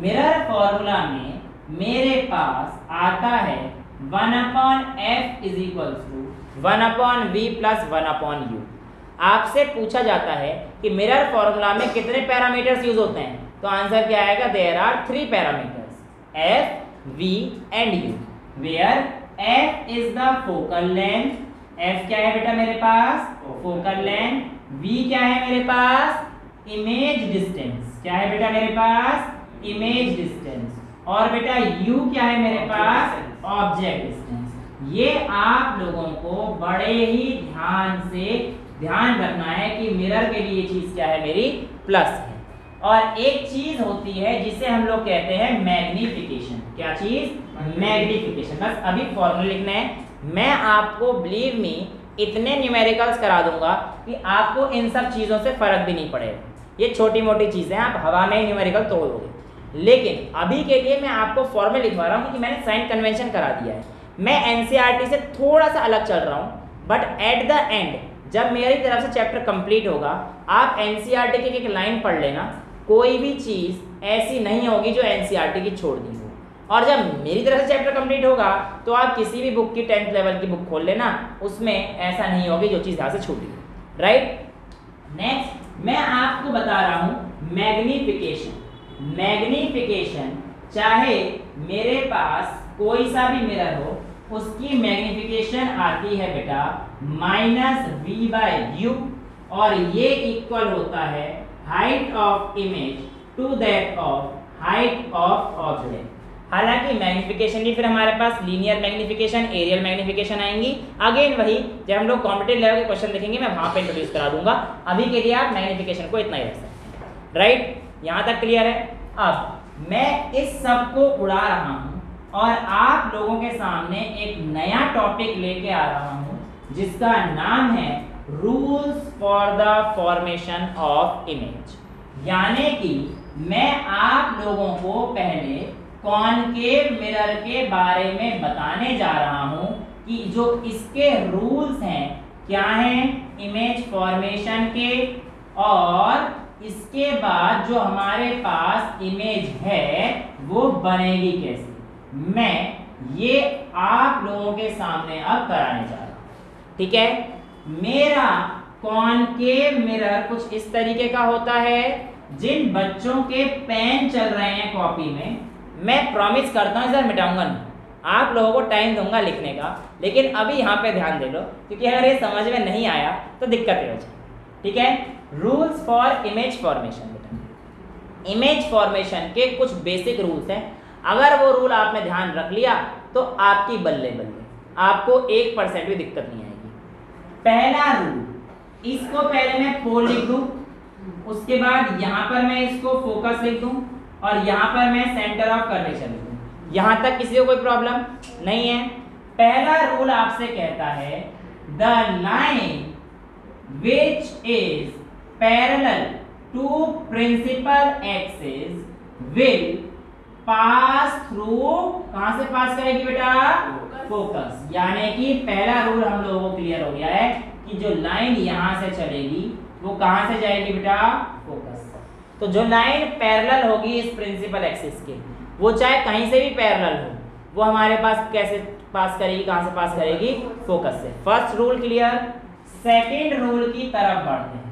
मिरर फॉर्मूला में मेरे पास आता है 1/f is equals to 1/v plus 1/u। आपसे पूछा जाता है कि मिरर फॉर्मूला में कितने पैरामीटर्स यूज होते हैं, तो आंसर क्या आएगा? There are 3 parameters, f, v and u, where f is the focal length, f क्या है बेटा मेरे पास? Focal length. v क्या है मेरे पास? Image distance. क्या है बेटा मेरे पास? Image distance. और बेटा u क्या है मेरे पास? Object distance. ये आप लोगों को बड़े ही ध्यान रखना है कि मिरर के लिए चीज क्या है मेरी? प्लस है। और एक चीज होती है जिसे हम लोग कहते हैं मैग्निफिकेशन। क्या चीज? मैग्निफिकेशन। बस अभी फॉर्मूला लिखना है। मैं आपको बिलीव मी इतने न्यूमेरिकल्स करा दूंगा कि आपको इन सब चीजों से फर्क भी नहीं पड़ेगा। ये छोटी मोटी चीजें आप हवा में ही न्यूमेरिकल तोड़ दोगे, लेकिन अभी के लिए मैं आपको फॉर्मूला लिखवा रहा हूँ क्योंकि मैंने साइन कन्वेंशन करा दिया है। मैं एनसीईआरटी से थोड़ा सा अलग चल रहा हूँ, बट एट द एंड जब मेरी तरफ से चैप्टर कंप्लीट होगा, आप एनसीईआरटी की एक लाइन पढ़ लेना, कोई भी चीज़ ऐसी नहीं होगी जो एनसीईआरटी की छोड़ दी हो। और जब मेरी तरफ से चैप्टर कंप्लीट होगा तो आप किसी भी बुक की 10th लेवल की बुक खोल लेना, उसमें ऐसा नहीं होगी जो चीज़ यहाँ से छूटी। राइट, नेक्स्ट मैं आपको बता रहा हूँ मैग्निफिकेशन। मैग्निफिकेशन चाहे मेरे पास कोई सा भी मिरर हो, उसकी मैग्निफिकेशन आती है बेटा -v/u, और ये इक्वल होता है height of image to that of height of object. हालांकि मैग्निफिकेशन भी फिर हमारे पास लीनियर मैग्निफिकेशन, एरियल मैग्निफिकेशन आएंगी। अगेन वही, जब हम लोग कॉम्पिटेटिव लेवल के क्वेश्चन देखेंगे मैं वहां पे इंट्रोड्यूस करा दूंगा। अभी के लिए आप मैग्निफिकेशन को इतना ही रख सकते हैं। राइट, यहाँ तक क्लियर है। अब मैं इस सब को उड़ा रहा हूँ और आप लोगों के सामने एक नया टॉपिक लेके आ रहा हूँ जिसका नाम है rules for the formation of image. यानी कि मैं आप लोगों को पहले कॉनकेव मिरर के बारे में बताने जा रहा हूं कि जो इसके रूल्स हैं क्या हैं इमेज फॉर्मेशन के, और इसके बाद जो हमारे पास इमेज है वो बनेगी कैसे, मैं ये आप लोगों के सामने अब कराने जा रहा हूं। ठीक है, मेरा कॉनकेव मिरर कुछ इस तरीके का होता है। जिन बच्चों के पेन चल रहे हैं कॉपी में, मैं प्रॉमिस करता हूँ सर मिटाऊंगा नहीं, आप लोगों को टाइम दूंगा लिखने का, लेकिन अभी यहाँ पे ध्यान दे लो क्योंकि अगर ये समझ में नहीं आया तो दिक्कतें हो जाए। ठीक है, रूल्स फॉर इमेज फॉर्मेशन। बेटा इमेज फॉर्मेशन के कुछ बेसिक रूल्स हैं, अगर वो रूल आपने ध्यान रख लिया तो आपकी बल्ले बल्ले, आपको 1% भी दिक्कत नहीं आएगी। पहला रूल, इसको पहले मैं पोल लिख दूं, उसके बाद यहाँ पर मैं इसको फोकस लिख दूं और यहाँ पर मैं सेंटर ऑफ कर्वेचर लिख दूं। यहाँ तक किसी को कोई प्रॉब्लम नहीं है। पहला रूल आपसे कहता है the line which is parallel to principal axis will pass through, कहां से पास करेगी बेटा, फोकस। यानी कि पहला रूल हम लोगों को क्लियर हो गया है कि जो लाइन यहां से चलेगी वो कहां से जाएगी बेटा, फोकस। तो जो लाइन पैरेलल होगी इस प्रिंसिपल एक्सिस के, वो चाहे कहीं से भी पैरेलल हो, वो हमारे पास कैसे पास करेगी, कहां से पास करेगी, फोकस से। First rule clear. Second rule की तरफ बढ़ते हैं।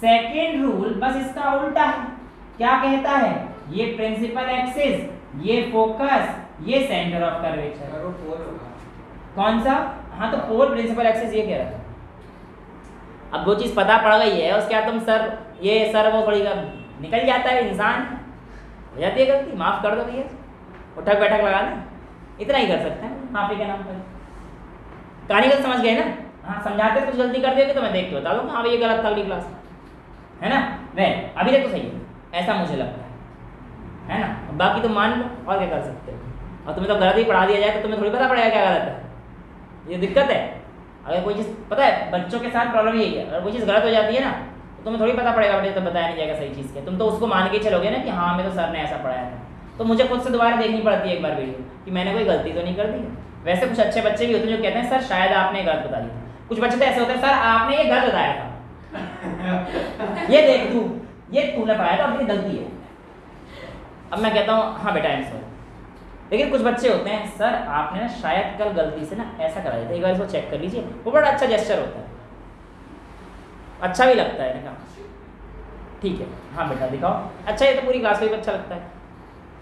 सेकंड रूल बस इसका उल्टा है। क्या कहता है, ये प्रिंसिपल एक्सिस, ये फोकस, ये सेंटर ऑफ कर्वेचर। कौन सा, हाँ तो पोल प्रिंसिपल एक्सिस ये कह रहा था। अब वो चीज पता पड़ गई है, उसके बाद तुम सर ये सर वो थोड़ी निकल जाता है, इंसान हो जाती है गलती, माफ कर दो भैया, उठक बैठक लगा दें, इतना ही कर सकते हैं माफी के नाम पर। कहानी को समझ गए ना, हाँ समझाते कुछ गलती कर दोगे तो मैं देख के बता दूंगा, हाँ भैया गलत था अगली क्लास है ना, वह अभी तक तो सही है, ऐसा मुझे लगता है ना। बाकी तुम मान लो और क्या कर सकते हो, और तुम्हें तो गलत ही पढ़ा दिया जाए तो तुम्हें थोड़ी पता पड़ेगा क्या गलत है, ये दिक्कत है। अगर कोई चीज़ पता है, बच्चों के साथ प्रॉब्लम यही है, अगर कोई चीज़ गलत हो जाती है ना तो तुम्हें थोड़ी पता पड़ेगा बेटे तो बताया नहीं जाएगा सही चीज़ के, तुम तो उसको मान के चलोगे ना कि हाँ हमें तो सर ने ऐसा पढ़ाया था। तो मुझे खुद से दोबारा देखनी पड़ती है एक बार वीडियो कि मैंने कोई गलती तो नहीं कर दी है। वैसे कुछ अच्छे बच्चे भी होते हैं जो कहते हैं सर शायद आपने गलत बता दिया था, कुछ बच्चे तो ऐसे होते हैं सर आपने ये गलत बताया था ये देख तू ये तूने पढ़ाया था, अपनी गलती है। अब मैं कहता हूँ हाँ बेटा आंसर, लेकिन कुछ बच्चे होते हैं सर आपने ना शायद कल गलती से ना ऐसा करा दिया था, एक बार इसको चेक कर लीजिए। वो बड़ा अच्छा जेस्चर होता है, अच्छा भी लगता है ना, ठीक है हाँ बेटा दिखाओ, अच्छा ये तो पूरी क्लास को भी अच्छा लगता है,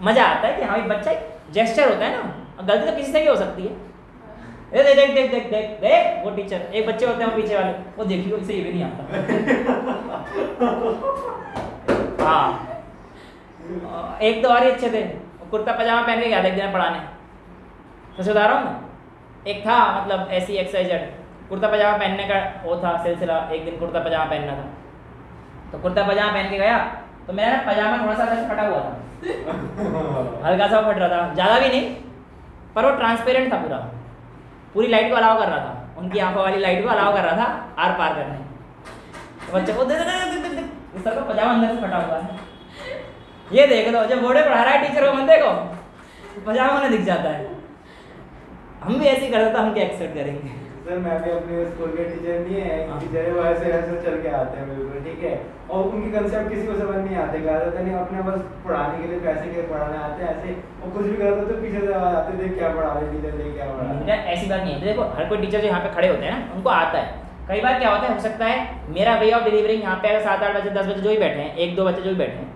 मज़ा आता है कि हाँ बच्चा जेस्चर होता है ना, गलती तो किसी से भी हो सकती है। देख देख देख देख देख देख वो टीचर, एक बच्चे होते हैं वो पीछे वाले, वो देखिए उनसे ये भी नहीं आता हाँ एक तो और ही अच्छे थे, कुर्ता पजामा पहन के गया था एक दिन पढ़ाने, तो बता रहा हूँ मैं, एक था मतलब ऐसी एक्सरसाइज कुर्ता पजामा पहनने का वो था सिलसिला, एक दिन कुर्ता पजामा पहनना था, तो कुर्ता पजामा पहन के गया तो मेरा ना पजामा थोड़ा सा फटा हुआ था हल्का सा फट रहा था, ज़्यादा भी नहीं, पर वो ट्रांसपेरेंट था, पूरी लाइट को अलाउ कर रहा था, उनकी आंखों वाली लाइट को अलाउ कर रहा था आर पार करने। तो बच्चे को इस तरह का पजामा अंदर से फटा हुआ है, ये देख लो जब बोर्डे पढ़ा रहा है टीचर को बंदे को पजामा में दिख जाता है। हम भी ऐसे ही करते तो हम क्या एक्सपेक्ट करेंगे। सर मैं भी अपने स्कूल के टीचर नहीं है, टीचर है वो ऐसे ऐसे चल के आते हैं बिल्कुल ठीक है, और उनकी कंसेप्ट किसी को समझ नहीं आते, ज़्यादातर नहीं अपने बस पढ़ाने के लिए पैसे के पढ़ाने आते हैं ऐसे, और कुछ भी करते तो पीछे से आवाज आते देख क्या पढ़ा रहे टीचर, देख क्या पढ़ा रहे। ऐसी बात नहीं है, देखो हर कोई टीचर जो यहाँ पे खड़े होते हैं ना उनको आता है। कई बार क्या होता है, हो सकता है मेरा वे ऑफ डिलीवरिंग यहाँ पे अगर 7-8 बच्चे 10 बच्चे जो भी बैठे हैं, 1-2 बच्चे जो भी बैठे हैं,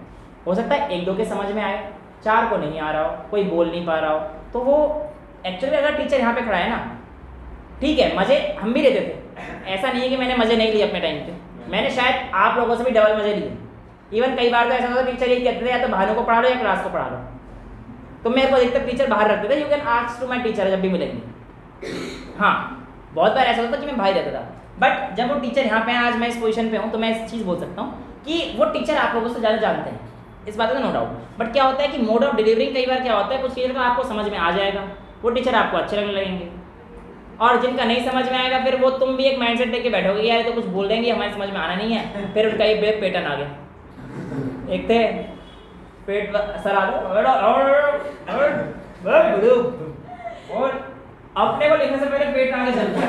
हो सकता है 1-2 के समझ में आए, 4 को नहीं आ रहा हो, कोई बोल नहीं पा रहा हो, तो वो एक्चुअली अगर टीचर यहाँ पे खड़ा है ना, ठीक है मज़े हम भी लेते थे, ऐसा नहीं है कि मैंने मज़े नहीं लिए अपने टाइम पे, मैंने शायद आप लोगों से भी डबल मज़े लिए। इवन कई बार तो ऐसा होता है टीचर ये कहते थे या तो भानु को पढ़ा लो या क्लास को पढ़ा लो, तो मेरे को अधिकतर टीचर बाहर रखते थे, you can ask to my teacher जब भी मिलेंगे। हाँ, बहुत बार ऐसा होता था कि मैं बाहर रहता था, बट जब वो टीचर यहाँ पे हैं, आज मैं इस पोजीशन पे हूँ, तो मैं इस चीज़ बोल सकता हूँ कि वो टीचर आप लोगों से ज़्यादा जानते हैं, इस बात का नो डाउट। बट क्या होता है कि मोड ऑफ डिलीवरिंग कई बार क्या होता है, कुछ टीचर का आपको समझ में आ जाएगा, वो टीचर आपको अच्छे लगने लगेंगे, और जिनका नहीं समझ में आएगा फिर वो तुम भी एक माइंडसेट लेके बैठोगे यार तो कुछ बोल देंगे, हमारे समझ में आना नहीं है, फिर उनका ये पैटर्न आ गया। एक थे पेट सर आ और अपने को लिखने से पहले पेट आगे चलता है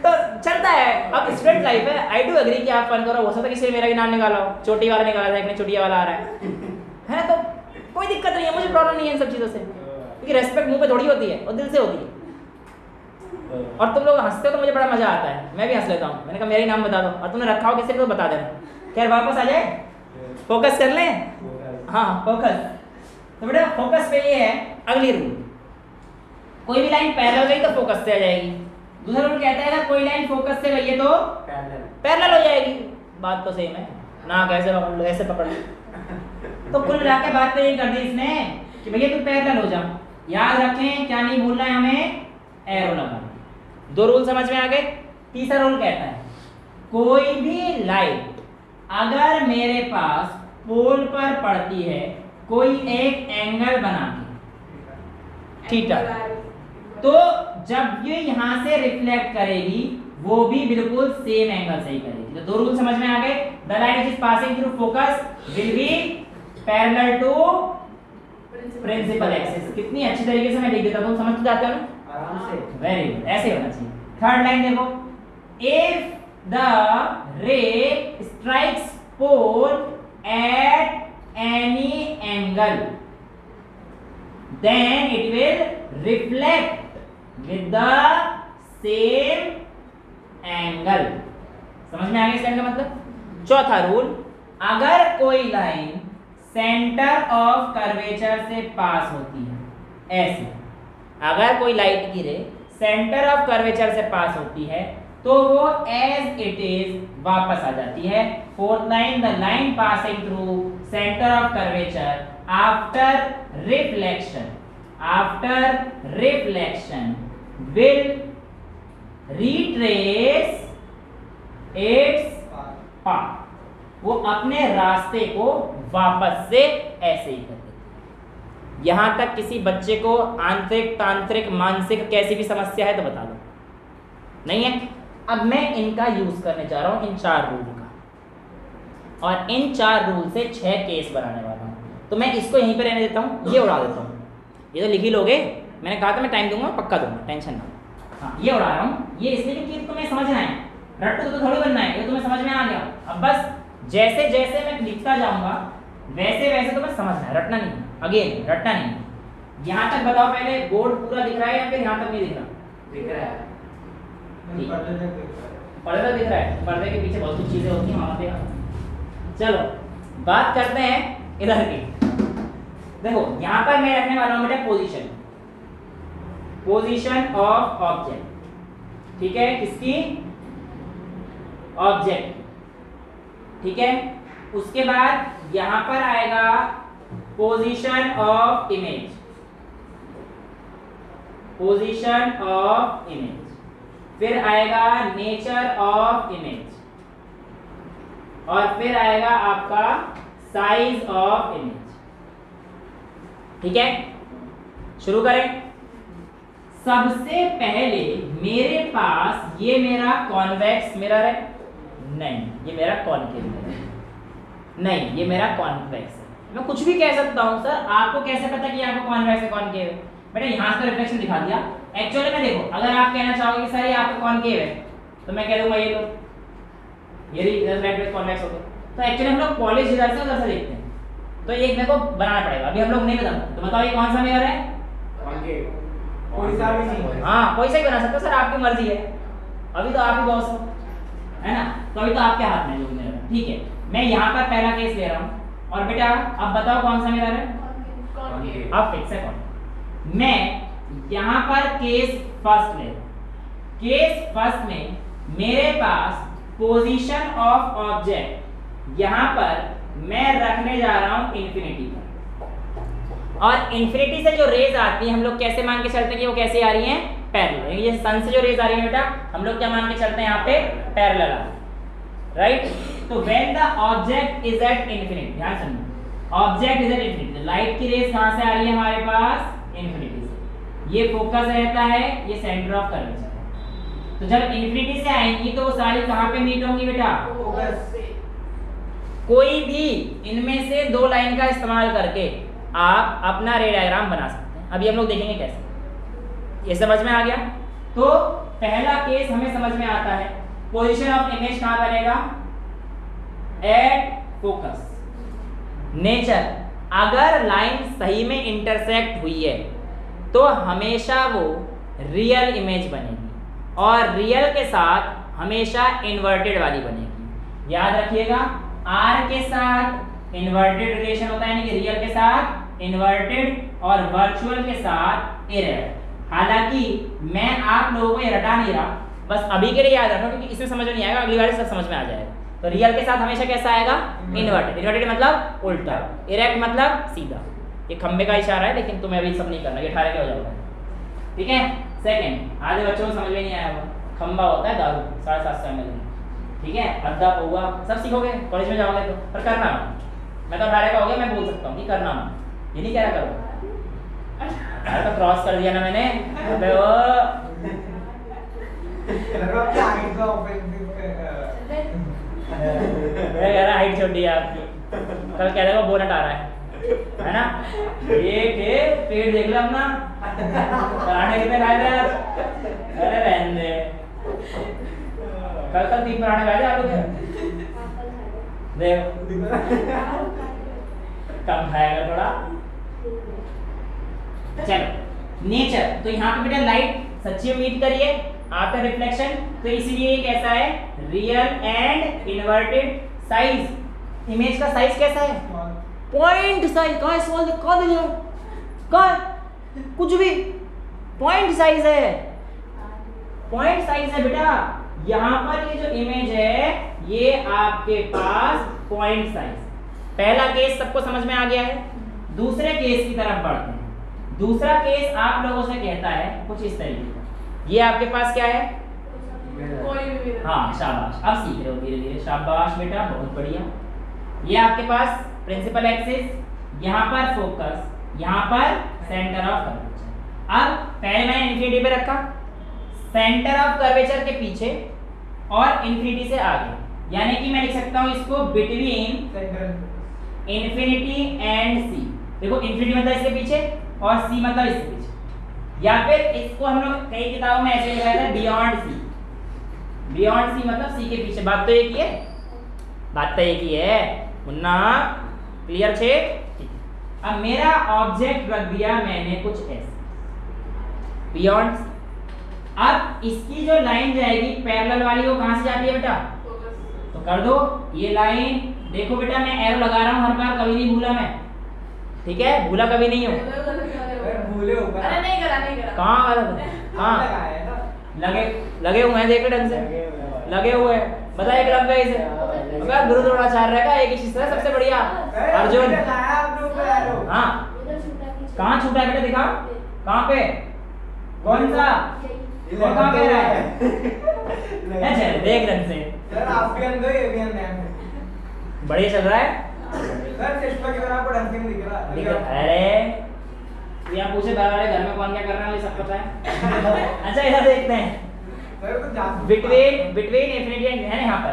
तो चलता है। अब स्टूडेंट लाइफ है, आई डू एग्री कि आप फन करो, हो सकता है किसी ने मेरा भी नाम निकाला हो, चोटी वाला निकाला था, एक ने चोटिया वाला आ रहा है तो कोई दिक्कत नहीं है, मुझे प्रॉब्लम नहीं है इन सब चीज़ों से, क्योंकि रेस्पेक्ट मुंह पे थोड़ी होती है और दिल से होती है। और तुम लोग हंसते हो तो मुझे बड़ा मजा आता है, मैं भी हंस लेता हूँ। मैंने कहा मेरा ही नाम बता दो, और तुमने रखा हो किसी को तो बता देना। खैर वापस आ जाए, फोकस कर लें। हाँ फोकस, तो बेटा फोकस पे ये है अगली रूल, कोई भी लाइन पैरेलल गई तो फोकस से आ जाएगी। दूसरा रूल कहता है अगर कोई लाइन फोकस से गई है तो पैरेलल हो जाएगी। बात तो सेम है ना, कैसे पकड़ लो, ऐसे पकड़ लो। तो कुल मिला के बात तो ये कर दी इसने कि भैया तुम पैरेलल हो जाओ। याद रखें क्या नहीं भूलना है हमें, एरो लगाना। दो रूल समझ में आ गए। तीसरा रूल कहता है कोई भी लाइट अगर मेरे पास पोल पर पड़ती है कोई एक एंगल बना के थीटा, तो जब ये यहां से रिफ्लेक्ट करेगी वो भी बिल्कुल सेम एंगल से ही करेगी। तो दो रूल समझ में आ गए। The light is passing through focus will be parallel to principal axis. कितनी अच्छी तरीके से मैं लिख देता हूं, समझ जाते हो ना आराम से, वेरी गुड, ऐसे होना चाहिए। थर्ड लाइन देखो, if the ray strikes pole at any angle then it will reflect with the same angle। समझ में आ गया इस लाइन का मतलब। चौथा रूल, अगर कोई लाइन सेंटर ऑफ कर्वेचर से पास होती है, ऐसे अगर कोई लाइट की रे सेंटर ऑफ कर्वेचर से पास होती है तो वो एज इट इज वापस आ जाती है। Fourth line, the line passing through centre of curvature after reflection will retrace its path. वो अपने रास्ते को वापस से ऐसे ही कर देती है। यहां तक किसी बच्चे को आंतरिक तांत्रिक मानसिक कैसी भी समस्या है तो बता दो, नहीं है। अब मैं इनका यूज करने जा रहा हूं, इन 4 रूल का, और इन 4 रूल से 6 केस बनाने वाला हूं। तो मैं इसको यहीं पे रहने देता हूं, ये उड़ा देता हूं। ये तो लिख ही लोगे, मैंने कहा था मैं टाइम दूंगा, पक्का दूंगा, टेंशन ना। हाँ ये उड़ा रहा हूं, ये इसलिए क्योंकि तुम्हें समझना है, रट्टू तो थोड़ी बनना है, ये तुम्हें समझ में आ गया। अब बस जैसे जैसे मैं लिखता जाऊंगा वैसे वैसे तुम्हें समझना है, रटना नहीं, अगेन रटना नहीं। यहाँ तक बताओ पहले, बोर्ड पूरा दिख रहा है या फिर यहाँ तक नहीं दिख रहा? दिख रहा है, पर्दा दिख रहा है, पर्दे के पीछे बहुत कुछ चीजें होती हैं, वहां पे। चलो बात करते हैं इधर की। देखो यहां पर मैं रखने वाला हूं बेटा पोजीशन ऑफ ऑब्जेक्ट, ठीक है, किसकी? ऑब्जेक्ट, ठीक है। उसके बाद यहां पर आएगा पोजीशन ऑफ इमेज, फिर आएगा नेचर ऑफ इमेज, और फिर आएगा आपका साइज ऑफ इमेज, ठीक है। शुरू करें। सबसे पहले मेरे पास ये मेरा कॉन्वेक्स मिरर है, नहीं ये मेरा कॉनकेव मिरर है, नहीं ये मेरा कॉन्वेक्स है। मैं कुछ भी कह सकता हूं सर, आपको कैसे पता कि आपको कॉन्वेक्स है कॉनकेव है? बेटा यहां से रिफ्लेक्शन दिखा दिया। एक्चुअली में देखो, अगर आप कहना चाहोगे कि सर ये आपका कॉनकेव है, तो मैं कह दूंगा ये लो, ये राइट में कॉन्वेक्स हो गया। तो एक्चुअली हम लोग कॉलेज इधर से उधर से देखते हैं, तो एक मेरे को बनाना पड़ेगा। अभी हम लोग नहीं बनाते, तो बताओ ये कौन सा मिरर है? कॉनकेव। कोई सा भी नहीं, हाँ कोई सा ही बना सकते हो सर, आपकी मर्जी है। अभी तो आप ही बॉस हो, है ना, तो अभी तो आपके हाथ में है मिरर, ठीक है। मैं यहाँ पर पहला केस ले रहा हूँ, और बेटा अब बताओ कौन सा मिरर है? कॉनकेव। अब फिक्स है कॉनकेव। मैं यहाँ पर केस फर्स्ट ले, केस फर्स्ट में मेरे पास पोजीशन ऑफ ऑब्जेक्ट यहाँ पर मैं रखने जा रहा हूँ इन्फिनिटी पर, और इन्फिनिटी से जो रेज आती है हम लोग कैसे मान के चलते हैं कि वो कैसे आ रही हैं, पैरेलल। ये सन से जो रेज आ रही है बेटा हम लोग क्या मान के चलते हैं यहाँ पे, पैरेलल आ रही है, राइट। तो when the object is at infinity, ध्यान सुनिए, object is at infinity, light की रेज कहाँ से आ रही है हमारे पास, इन्फिनिटी से। ये फोकस रहता है, ये सेंटर ऑफ कर्वेचर है। तो जब इन्फिनिटी से आएंगी तो वो सारी कहाँ पे मीट होंगी बेटा, फोकस। कोई भी इनमें से दो लाइन का इस्तेमाल करके आप अपना रे डायग्राम बना सकते हैं। अभी हम लोग देखेंगे कैसे, ये समझ में आ गया। तो पहला केस हमें समझ में आता है, पोजीशन ऑफ इमेज कहां बनेगा, एट फोकस। नेचर, अगर लाइन सही में इंटरसेक्ट हुई है तो हमेशा वो रियल इमेज बनेगी, और रियल के साथ हमेशा इन्वर्टेड वाली बनेगी। याद रखिएगा, आर के साथ इन्वर्टेड रिलेशन होता है, यानी कि रियल के साथ इन्वर्टेड और वर्चुअल के साथ इरेयर। हालांकि मैं आप लोगों को ये रटा नहीं रहा, बस अभी के लिए याद रखो क्योंकि इसमें समझ में नहीं आएगा, अगली बार सब समझ में आ जाएगा। तो रियल के साथ हमेशा कैसा आएगा, इन्वर्टेड। इन्वर्टेड मतलब उल्टा, इरेक्ट मतलब सीधा। ये खंबे का इशारा है, लेकिन तुम्हें अभी सब नहीं करना, ये 18 के हो जाओगे, ठीक है। सेकंड, आधे बच्चों को समझ में नहीं आया, खंबा होता है दारू 750 ml, ठीक है, अद्दा पौवा सब सीखोगे कॉलेज में जाओगे तो, पर करना मत। मैं तो 18 का हो गया, मैं बोल सकता हूँ कि करना मत, ये नहीं कह रहा करो। अरे तो क्रॉस कर दिया ना मैंने, अबे वो यार हाइट छोटी है आपकी, कल कह रहे हो बोनट आ रहा है ना। ये पेट देख लो अपना, पराठे कितने खाए थे यार, अरे रहने दे, कल 3 पराठे खाए थे आलू के, देखो कम खाएगा थोड़ा। चलो नेचर, तो यहाँ पे बेटा लाइट सच्ची मीट करिए आफ्टर रिफ्लेक्शन, तो इसलिए ये कैसा है, real and inverted. Size, image का साइज कैसा है, पॉइंट साइज। कहाँ है सवाल, कहाँ दे कहाँ, कुछ भी पॉइंट साइज है, पॉइंट साइज है बेटा। यहाँ पर ये जो इमेज है ये आपके पास पॉइंट साइज। पहला केस सबको समझ में आ गया है। दूसरे केस की तरफ बढ़ते हैं। दूसरा केस आप लोगों से कहता है कुछ इस तरीके का, ये आपके पास क्या है, हाँ शाबाश, अब सीख रहे हो धीरे धीरे, शाबाश बेटा, बहुत बढ़िया। ये आपके पास प्रिंसिपल एक्सिस, यहाँ पर फोकस, यहाँ पर सेंटर ऑफ कर्वेचर। अब पहले मैंने इन्फिनिटी पे रखा, सेंटर ऑफ कर्वेचर के पीछे और इन्फिनिटी से आगे, यानी कि मैं लिख सकता हूँ इसको बिटवीन इन्फिनिटी एंड सी। देखो इन्फिनिटी मतलब इसके पीछे और सी मतलब इसके पीछे, या फिर इसको हम लोग कई किताबों में ऐसे लिखा है बियॉन्ड सी। बियॉन्ड सी मतलब सी के पीछे। बात तो एक ही है, बात तो एक ही है मुन्ना, क्लियर छे। अब मेरा ऑब्जेक्ट रख दिया मैंने कुछ ऐसे बियॉन्ड सी। अब इसकी जो लाइन जाएगी पैरेलल वाली, वो कहां से जाती है बेटा, तो कर दो ये लाइन। देखो बेटा मैं एरो लगा रहा हूं हर बार, कभी नहीं भूला मैं, ठीक है, भूला कभी नहीं हूं। भूले होगा, अरे नहीं करा कहाँ लगे हुए हैं, देख ढंग से लगे हुए हैं। बता एक लग गए इसे, अगर गुरु द्रोणाचार्य का एक ही चीज है सबसे बढ़िया, अर्जुन। हाँ कहाँ छूटा है बेटा, दिखा कहाँ पे, कौन सा, वो कहाँ पे रहा है, अच्छा देख ढंग से सर आप भी अंदर ये भी अंदर है, बढ़िया चल रहा है सर चश्मा के बिना ढंग से नहीं दिख रहा। अरे यहाँ पूछे घर में कौन क्या कर रहा है, ये सब पता है। अच्छा इधर देखते हैं, बिटवीन इन्फिनिटी है यहाँ पर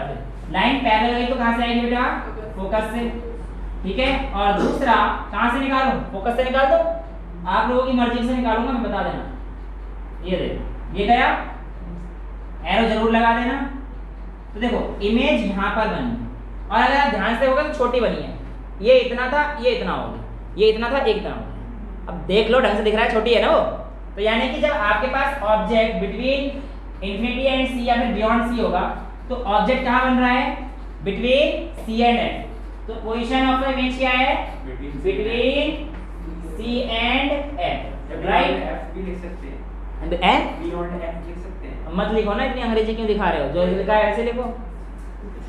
लाइन पैरेलल गई तो कहाँ से आएगी बेटा, फोकस से, ठीक है। और दूसरा कहाँ से निकालूं, फोकस से निकाल दो, आप लोगों की मर्जी से निकालूंगा मैं, बता देना। ये देखो ये गया, एरो जरूर लगा देना। तो देखो इमेज यहाँ पर बनी है, और अगर आप ध्यान से होगा तो छोटी बनी है, ये इतना था ये इतना हो गया, ये इतना था एक इतना हो गया। अब देख लो ढंग से दिख रहा है, छोटी है ना वो। तो यानी कि जब आपके पास ऑब्जेक्ट बिटवीन इन्फिनिटी एंड सी या फिर बियॉन्ड सी होगा, तो ऑब्जेक्ट कहाँ बन रहा है, बिटवीन सी एंड एफ। तो पोजीशन ऑफ द इमेज क्या है, between C and F, right. F भी लिख सकते हैं, एंड बियॉन्ड एफ लिख सकते हैं। मत लिखो ना, इतनी अंग्रेजी क्यों दिखा रहे हो, जो लिखा है ऐसे लिखो।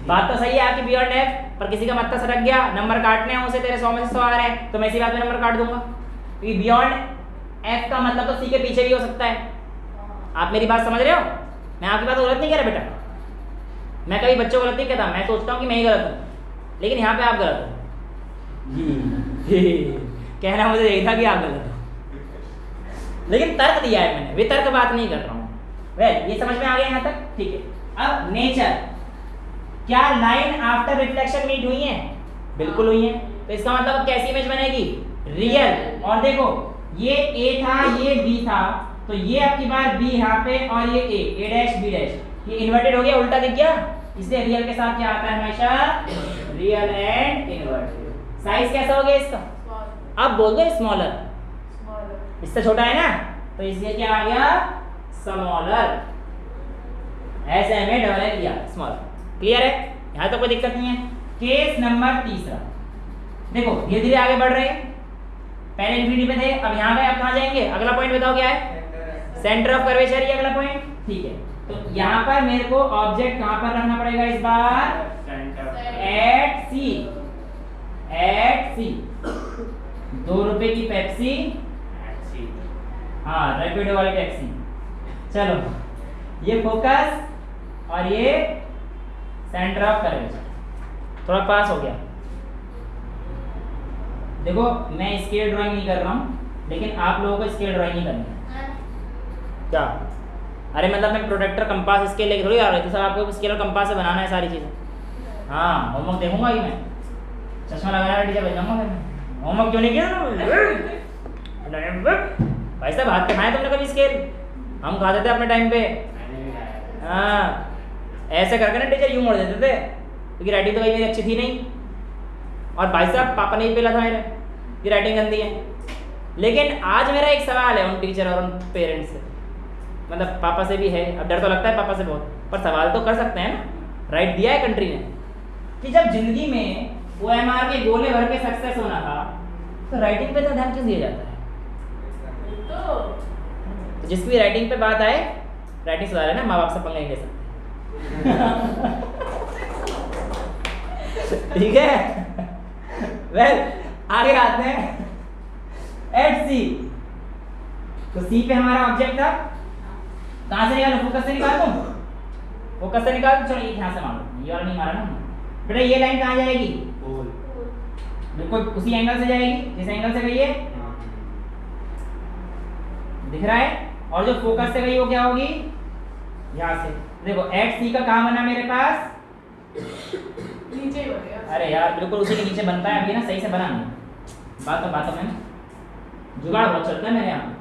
बात तो सही है आपकी बियॉन्ड एफ, पर किसी का मत्ता सटक गया, नंबर काटने हैं उसे, तेरे 100 में से 100 आ रहे हैं, तो मैं इसी बात में नंबर काट दूंगा, क्योंकि बियॉन्ड एफ का मतलब तो सी के पीछे भी हो सकता है। आप मेरी बात समझ रहे हो? मैं आपकी बात गलत नहीं कह रहा बेटा, मैं कभी बच्चों को गलत नहीं कहता, मैं सोचता हूँ कि मैं ही गलत हूँ, लेकिन यहाँ पे आप गलत हो जी। कहना मुझे यही था कि आप गलत हो, लेकिन तर्क दिया है मैंने, वितर्क बात नहीं कर रहा हूँ। वेल ये समझ में आ गया यहाँ तक, ठीक है। अब नेचर, क्या लाइन आफ्टर रिफ्लेक्शन मीट हुई है? बिल्कुल हुई है, तो इसका मतलब कैसी इमेज बनेगी? रियल। और देखो ये ए था, ये बी था, तो ये आपकी बार बी यहाँ पे और ये ए डैश बी डैश, ये इन्वर्टेड हो गया, उल्टा दिख गया, इसलिए रियल के साथ क्या आता है हमेशा? Real and inverted. साइज कैसा हो गया इसका? अब बोल दो स्मॉलर, इससे छोटा है ना, तो इसलिए क्या आ गया? स्मॉलर। ऐसे हमें डबल एल किया, स्मॉलर। क्लियर है? यहाँ तो कोई दिक्कत नहीं है। केस नंबर तीसरा, देखो धीरे धीरे आगे बढ़ रहे हैं, पहले इंफिनिटी पे थे, अब यहाँ गए, अब कहाँ जाएंगे? अगला पॉइंट बताओ क्या है? सेंटर ऑफ कर्वेचर, ये अगला पॉइंट, ठीक है। तो यहाँ पर मेरे को ऑब्जेक्ट कहाँ पर रखना पड़ेगा इस बार? एट सी, एट सी। 2 रुपए की पेप्सी, हाँ रैपिडो वाली टैक्सी। चलो ये फोकस और ये सेंटर ऑफ कर्वेचर, थोड़ा पास हो गया। देखो मैं स्केल ड्राइंग नहीं कर रहा हूँ, लेकिन आप लोगों को स्केल ड्राइंग ही करनी है। क्या? अरे मतलब मैं प्रोटेक्टर कंपास स्केल लेके थोड़ी आ रही थी, सब आपको स्केल और कंपास से बनाना है सारी चीज़ें। हाँ होमवर्क देखूंगा ही मैं, चश्मा लगाया टीचर भेज दूंगा मैं। होमवर्क क्यों नहीं किया ना भाई साहब? हाथ पे खाए तुमने कभी स्केल? हम खाते थे अपने टाइम पे। हाँ ऐसे करके ना टीचर यूँ मोड़ देते थे, क्योंकि राइटिंग तो कहीं मेरी अच्छी थी नहीं, और भाई साहब पापा ने ही पेला था मेरे कि राइटिंग गंदी है। लेकिन आज मेरा एक सवाल है उन टीचर और उन पेरेंट्स से, मतलब पापा से भी है, अब डर तो लगता है पापा से बहुत, पर सवाल तो कर सकते हैं ना। राइट दिया है कंट्री ने कि जब जिंदगी में OMR के गोले भर के सक्सेस होना था, तो राइटिंग पे तो ध्यान क्यों दिया जाता है? तो जिसकी भी राइटिंग पे बात आए, राइटिंग सुधारे ना, माँ बाप से पंगा नहीं ले सकते। ठीक है? वेल आगे आते हैं, एट सी। तो सी पे हमारा ऑब्जेक्ट था, कहाँ से निकालूं? फोकस से निकाल दूं? फोकस से निकाल दूं? चलो ये यहाँ से मारो, ये वाला नहीं मारा ना बेटा। ये लाइन कहाँ जाएगी? बिल्कुल उसी एंगल से जाएगी जिस एंगल से गई है, दिख रहा है। और जो फोकस से गई वो क्या होगी? यहाँ से। देखो एट सी का कहाँ बना मेरे पास? नीचे ही बनेगा। अरे यार बिल्कुल उसी के नीचे बनता है, अभी ना सही से बना नहीं। बातों में जुगाड़ बहुत चलता है मेरे यहाँ।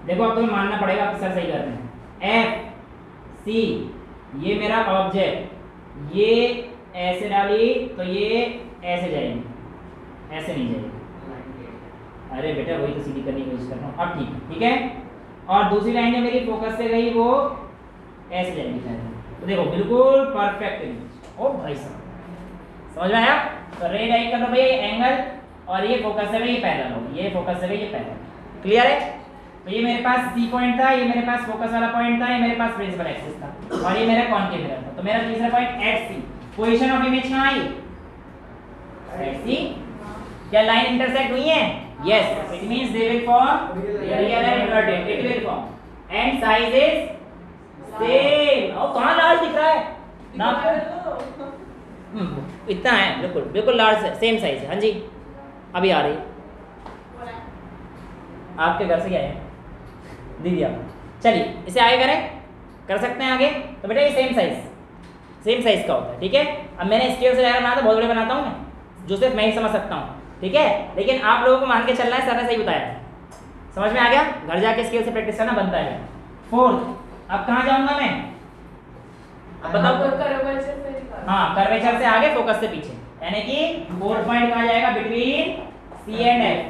देखो अब तुम्हें मानना पड़ेगा आप सर सही करते हैं। एफ सी, ये मेरा ऑब्जेक्ट, ये ऐसे डाली तो ये ऐसे जाएगी, ऐसे नहीं जाएगी। अरे बेटा वही तो सीधी करने की कोशिश कर रहा हूँ। अब ठीक है। और दूसरी लाइन जो मेरी फोकस से गई वो ऐसे जाएगी। तो देखो बिल्कुल परफेक्ट। ओ भाई साहब समझ में आया? तो रे डाइट कर दो भैया ये एंगल, और ये फोकस से गई ये पैरेलल होगी, ये फोकस से गई ये पैरेलल। क्लियर है? तो ये मेरे पास सी पॉइंट था, ये मेरे पास फोकस वाला पॉइंट था, ये मेरे पास प्रिंसिपल एक्सिस था, और ये मेरा कॉन्केव मिरर था। तो मेरा तीसरा point at C. Position of image कहाँ आई? At C. क्या लाइन इंटरसेक्ट हुई है? Yes, it means they will form real and inverted, it will form, and size is same. और कहाँ लार्ज दिख रहा है ना? इतना है, बिल्कुल बिल्कुल लार्ज है, सेम साइज है। हाँ जी अभी आ रही आपके घर से क्या है दीदी आप? चलिए इसे आगे कर सकते हैं आगे। तो बेटा ये सेम साइज का होता है। ठीक है? अब मैंने स्केल से डायग्राम बनाया था, बहुत बड़े बनाता हूँ मैं, जो सिर्फ मैं ही समझ सकता हूँ। ठीक है? लेकिन आप लोगों को मान के चलना है, सर ने सही बताया। समझ में आ गया? घर जाके स्केल से प्रैक्टिस करना बनता है। फोर्थ, अब कहाँ जाऊंगा मैं? अब बताओ। हाँ कर्वेचर से आगे, फोकस से पीछे, यानी कि 4 पॉइंट कहाँ जाएगा? Between C and F.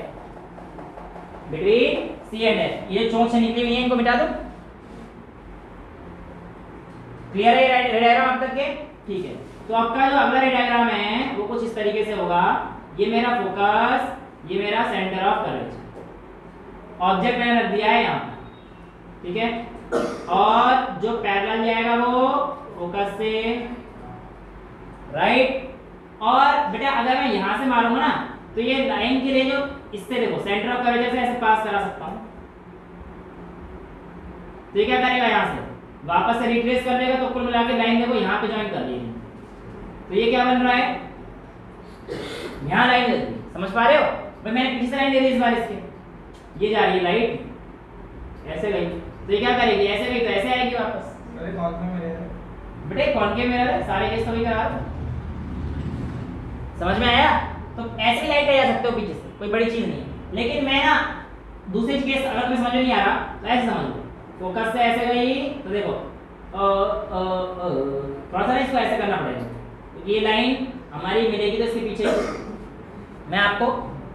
Between C and F. ये चोंच से निकली हुई है, इनको मिटा दो। क्लियर है रे डायग्राम अब तक के? ठीक है। तो आपका जो अगला रे डायग्राम है वो कुछ इस तरीके से होगा। ये मेरा फोकस, ये मेरा सेंटर ऑफ कर्वेचर। ऑब्जेक्ट मैंने रख दिया है यहाँ, ठीक है? और जो पैरेलल जाएगा वो फोकस से राइट। और बेटा अगर मैं यहाँ से मारूंगा ना तो ये लाइन के लिए जो इससे देखो सेंटर ऑफ कर्वेचर से ऐसे पास करा सकता हूँ, तो ये क्या करेगा यहाँ से वापस से रिट्रेस कर लेगा, तो कुल मिला के लाइन देखो यहाँ पे ज्वाइन कर लेगी, तो ये क्या बन रहा है, यहाँ लाइन दे दी, समझ पा रहे हो भाई, मैंने पीछे से लाइन दे दी इस बार इसके, ये जा रही है लाइट ऐसे गई, तो ये क्या करेगी, ऐसे गई तो ऐसे आएगी वापस। अरे कॉन्केव मिरर है बेटे कॉन्केव मिरर है, सारे केस तो वही करा रहा, समझ में आया। तो ऐसे लाइट ले जा सकते हो पीछे से, कोई बड़ी चीज नहीं है। लेकिन मैं ना दूसरी केस अगर तुम्हें समझ में नहीं आ रहा तो ऐसे समझ लो, फोकस से ऐसे गई तो देखो थोड़ा सा ना इसको ऐसे करना पड़ेगा, तो ये लाइन हमारी मिलेगी तो इसके पीछे मैं आपको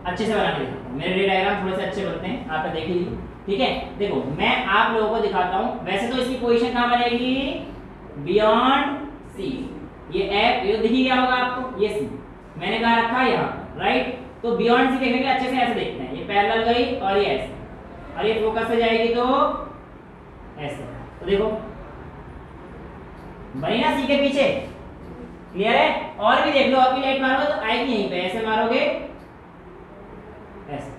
अच्छे से बना के दिखाता हूँ, मेरे रे डायग्राम थोड़े से अच्छे बनते हैं, आपने देख लीजिए, ठीक है। देखो मैं आप लोगों को दिखाता हूँ, वैसे तो इसकी पोजीशन कहाँ बनेगी, बियॉन्ड सी, ये एफ ये दिख गया होगा आपको, ये सी मैंने कहा रखा यहाँ, राइट। तो बियॉन्ड सी देखने के लिए अच्छे से ऐसे देखते हैं, ये पैरेलल गई और ये ऐसे, और ये फोकस से जाएगी तो ऐसे, तो देखो बनी ना सी के पीछे, क्लियर है। और भी देख लो, और भी लाइट मारोगे तो आएगी यहीं पे, ऐसे मारोगे ऐसे,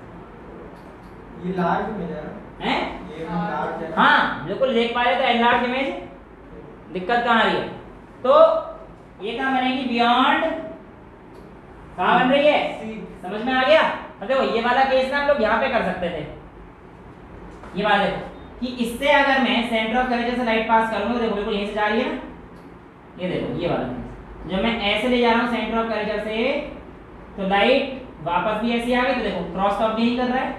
ये लार्ज मिरर हैं, ये लार्ज है। हाँ बिल्कुल देख पा रहे हो, तो एनलार्ज इमेज, दिक्कत कहाँ आ रही है, तो ये कहाँ बनेगी, बियॉन्ड कहाँ बन रही है, समझ में आ गया। अब देखो ये वाला केस ना हम लोग यहाँ पे कर सकते थे, ये वाला देखो कि इससे अगर मैं सेंटर ऑफ कर्वेचर से लाइट पास करूंगा, देखो बिल्कुल यहीं से जा रही है ना, ये देखो ये वाला जब मैं ऐसे ले जा रहा हूँ सेंटर ऑफ कर्वेचर से, तो लाइट वापस भी ऐसी आ गई, तो देखो क्रॉस टॉप भी नहीं कर रहा है,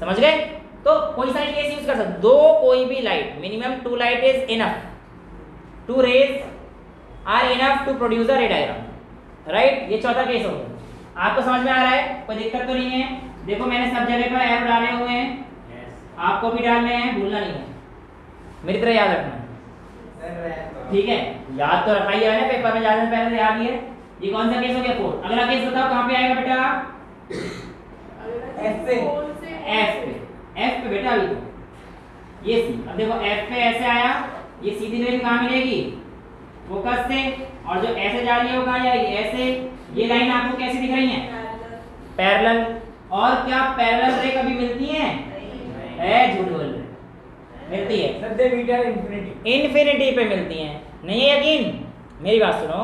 समझ गए। तो कोई सा केस यूज कर सकते, दो कोई भी light, minimum 2 light is enough, 2 rays are enough to produce a ray diagram, right. ये चौथा केस हो गया, आपको समझ में आ रहा है, कोई दिक्कत तो नहीं है। देखो मैंने सब जगह पर एरो डाले हुए हैं, आपको भी डालने हैं, भूलना नहीं है, मेरी तरह याद रखना है, ठीक है। याद तो रखा ही है ना, पेपर में जाने से पहले याद ही है। ये कौन सा केस हो गया, 4। अगला केस बताओ कहाँ पे आएगा बेटा, एफ पे, एफ पे, एफ पे बेटा, अभी तो ये सी, अब देखो एफ पे ऐसे आया, ये सीधी लाइन कहाँ मिलेगी, फोकस से, और जो ऐसे जा रही है वो कहाँ जाएगी, ऐसे। ये लाइन आपको कैसी दिख रही है, पैरेलल। और क्या पैरेलल रे कभी मिलती हैं, झूठ बोल रहे, मिलती है सद्य बीटा इंफिनिटी, इन्फिनिटी पे मिलती हैं, नहीं है यकीन, मेरी बात सुनो,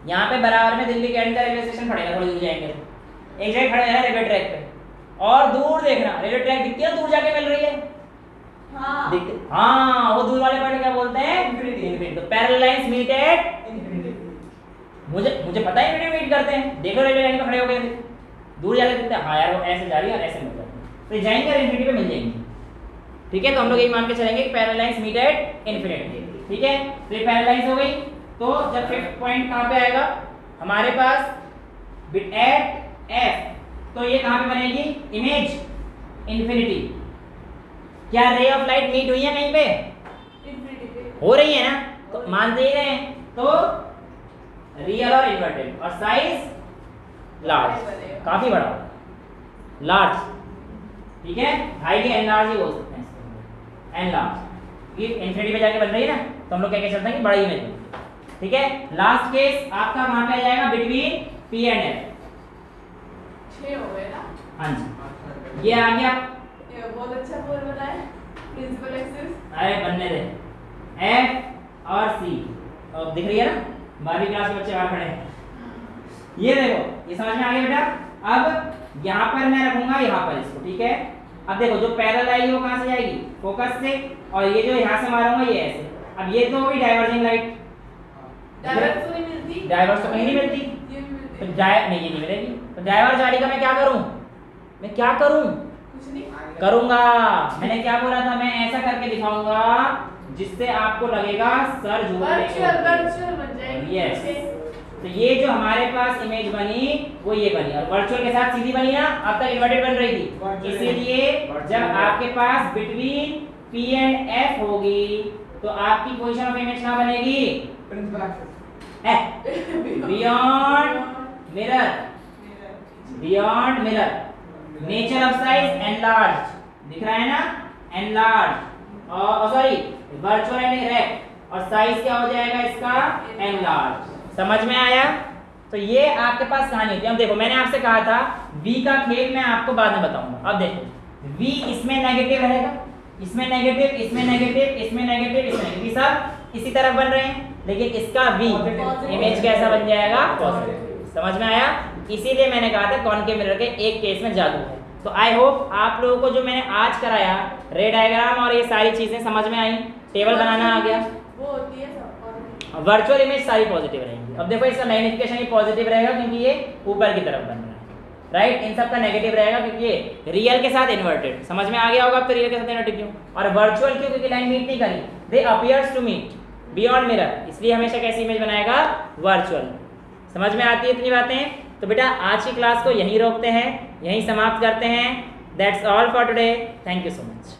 यहाँ पे बराबर में दिल्ली कैंट का रेलवे स्टेशन पड़ेगा, थोड़ी दूर जाएंगे तो एक जगह खड़े हैं रेलवे ट्रैक पे, और दूर देखना रेलवे ट्रैक दिखती है, दूर जाके मिल रही है, हाँ वो दूर वाले पॉइंट क्या बोलते हैं, इन्फिनिटी। तो parallel lines meet at infinity, मुझे पता है इन्फिनिटी मीट करते हैं, देखो रेलवे लाइन पे खड़े हो गए थे, दूर जाके दिखते हैं, हाँ यार वो ऐसे जा रही है और ऐसे मिल जाती है, तो जाएंगे और इन्फिनिटी पे मिल जाएंगे, ठीक है। तो हम लोग यही मान के चलेंगे कि parallel lines meet at infinity, ठीक है। तो ये पैरेलल लाइंस हो गई, तो जब 5th पॉइंट कहाँ पे आएगा हमारे पास, बिट एट एफ, तो ये कहाँ पे बनेगी, इमेज इन्फिनिटी। क्या रे ऑफ लाइट मीट हुई है कहीं पे, हो रही है ना, तो मानते ही रहे, तो रियल और इन्वर्टेड, और साइज लार्ज, काफी बड़ा, लार्ज, ठीक है, हाई के एनलार्ज ही बोल सकते हैं इसको, एनलार्ज। ये इन्फिनिटी पे जाके बन रही है ना, तो हम लोग क्या कह सकते हैं कि बड़ी इमेज, ठीक है। लास्ट केस आपका कहाँ पे आ जाएगा, बिटवीन पी एंड एफ, 6 हो गए ना, हाँ जी, ये आ गया, ये बहुत अच्छा बोल बताया, प्रिंसिपल एक्सिस, अरे बनने दे, एफ और सी, और दिख रही है ना, 12वीं क्लास के बच्चे बाहर खड़े हैं, ये देखो, ये समझ में आ गया बेटा। अब यहाँ पर मैं रखूंगा यहाँ पर इसको, ठीक है। अब देखो जो पैरेलल आएगी वो कहाँ से जाएगी, फोकस से, और ये जो यहाँ से मारूंगा ये ऐसे, अब ये तो होगी डाइवर्जिंग लाइट, डायवर्स तो नहीं मिलती, डाइवर्स तो कहीं नहीं मिलती, ये भी मिलती, तो नहीं ये नहीं मिलेगी, तो डाइवर्स वाली का मैं क्या करूँ, मैं क्या करूँ, कुछ नहीं, करूंगा, मैंने क्या बोला था, मैं ऐसा करके दिखाऊंगा जिससे आपको लगेगा सर झूठ वर्चुअल बन जाएगी, यस। तो ये जो हमारे पास इमेज बनी वो ये बनी, और वर्चुअल के साथ सीधी बनी ना, अब तक इन्वर्टेड बन रही थी, इसीलिए जब आपके पास बिटवीन पी एंड एफ होगी तो आपकी पोजीशन ऑफ इमेज कहाँ बनेगी, principal axis, beyond mirror, beyond mirror, nature of size enlarge, दिख रहा है ना, एनलार्ज, और सॉरी वर्चुअल एंड इरेक्ट, और साइज क्या हो जाएगा इसका, एनलार्ज, समझ में आया? तो ये आपके पास कहानी होती है। अब देखो मैंने आपसे कहा था v का खेल मैं आपको बाद में बताऊंगा। अब देखो v इसमें नेगेटिव रहेगा, इसमें नेगेटिव, इसमें नेगेटिव, इसमें नेगेटिव, इसमें नेगेटिव, सब इसी तरफ बन रहे हैं, लेकिन इसका v इमेज कैसा बन जाएगा? पॉजिटिव। समझ में आया? इसीलिए मैंने कहा था कॉनकेव मिरर के एक केस में जादू है। तो आई होप आप लोगों को जो मैंने आज कराया रे डायग्राम और ये सारी चीजें समझ में आई, टेबल बनाना आ गया। वो होती है सब वर्चुअल इमेज सारी पॉजिटिव रहेंगी। अब देखो इसका मैग्निफिकेशन ही पॉजिटिव रहेगा क्योंकि ये ऊपर की तरफ बन रहा है, राइट। इन सब का नेगेटिव रहेगा क्योंकि ये रियल के साथ इन्वर्टेड। समझ में आ गया होगा अब तो रियल के साथ इन्वर्टेड क्यों, और वर्चुअल क्यों? क्योंकि लाइन मीट नहीं करी, they appears to meet beyond mirror, इसलिए हमेशा कैसी इमेज बनाएगा? वर्चुअल। समझ में आती है इतनी बातें? तो बेटा आज की क्लास को यहीं रोकते हैं, यहीं समाप्त करते हैं। That's all for today. Thank you so much.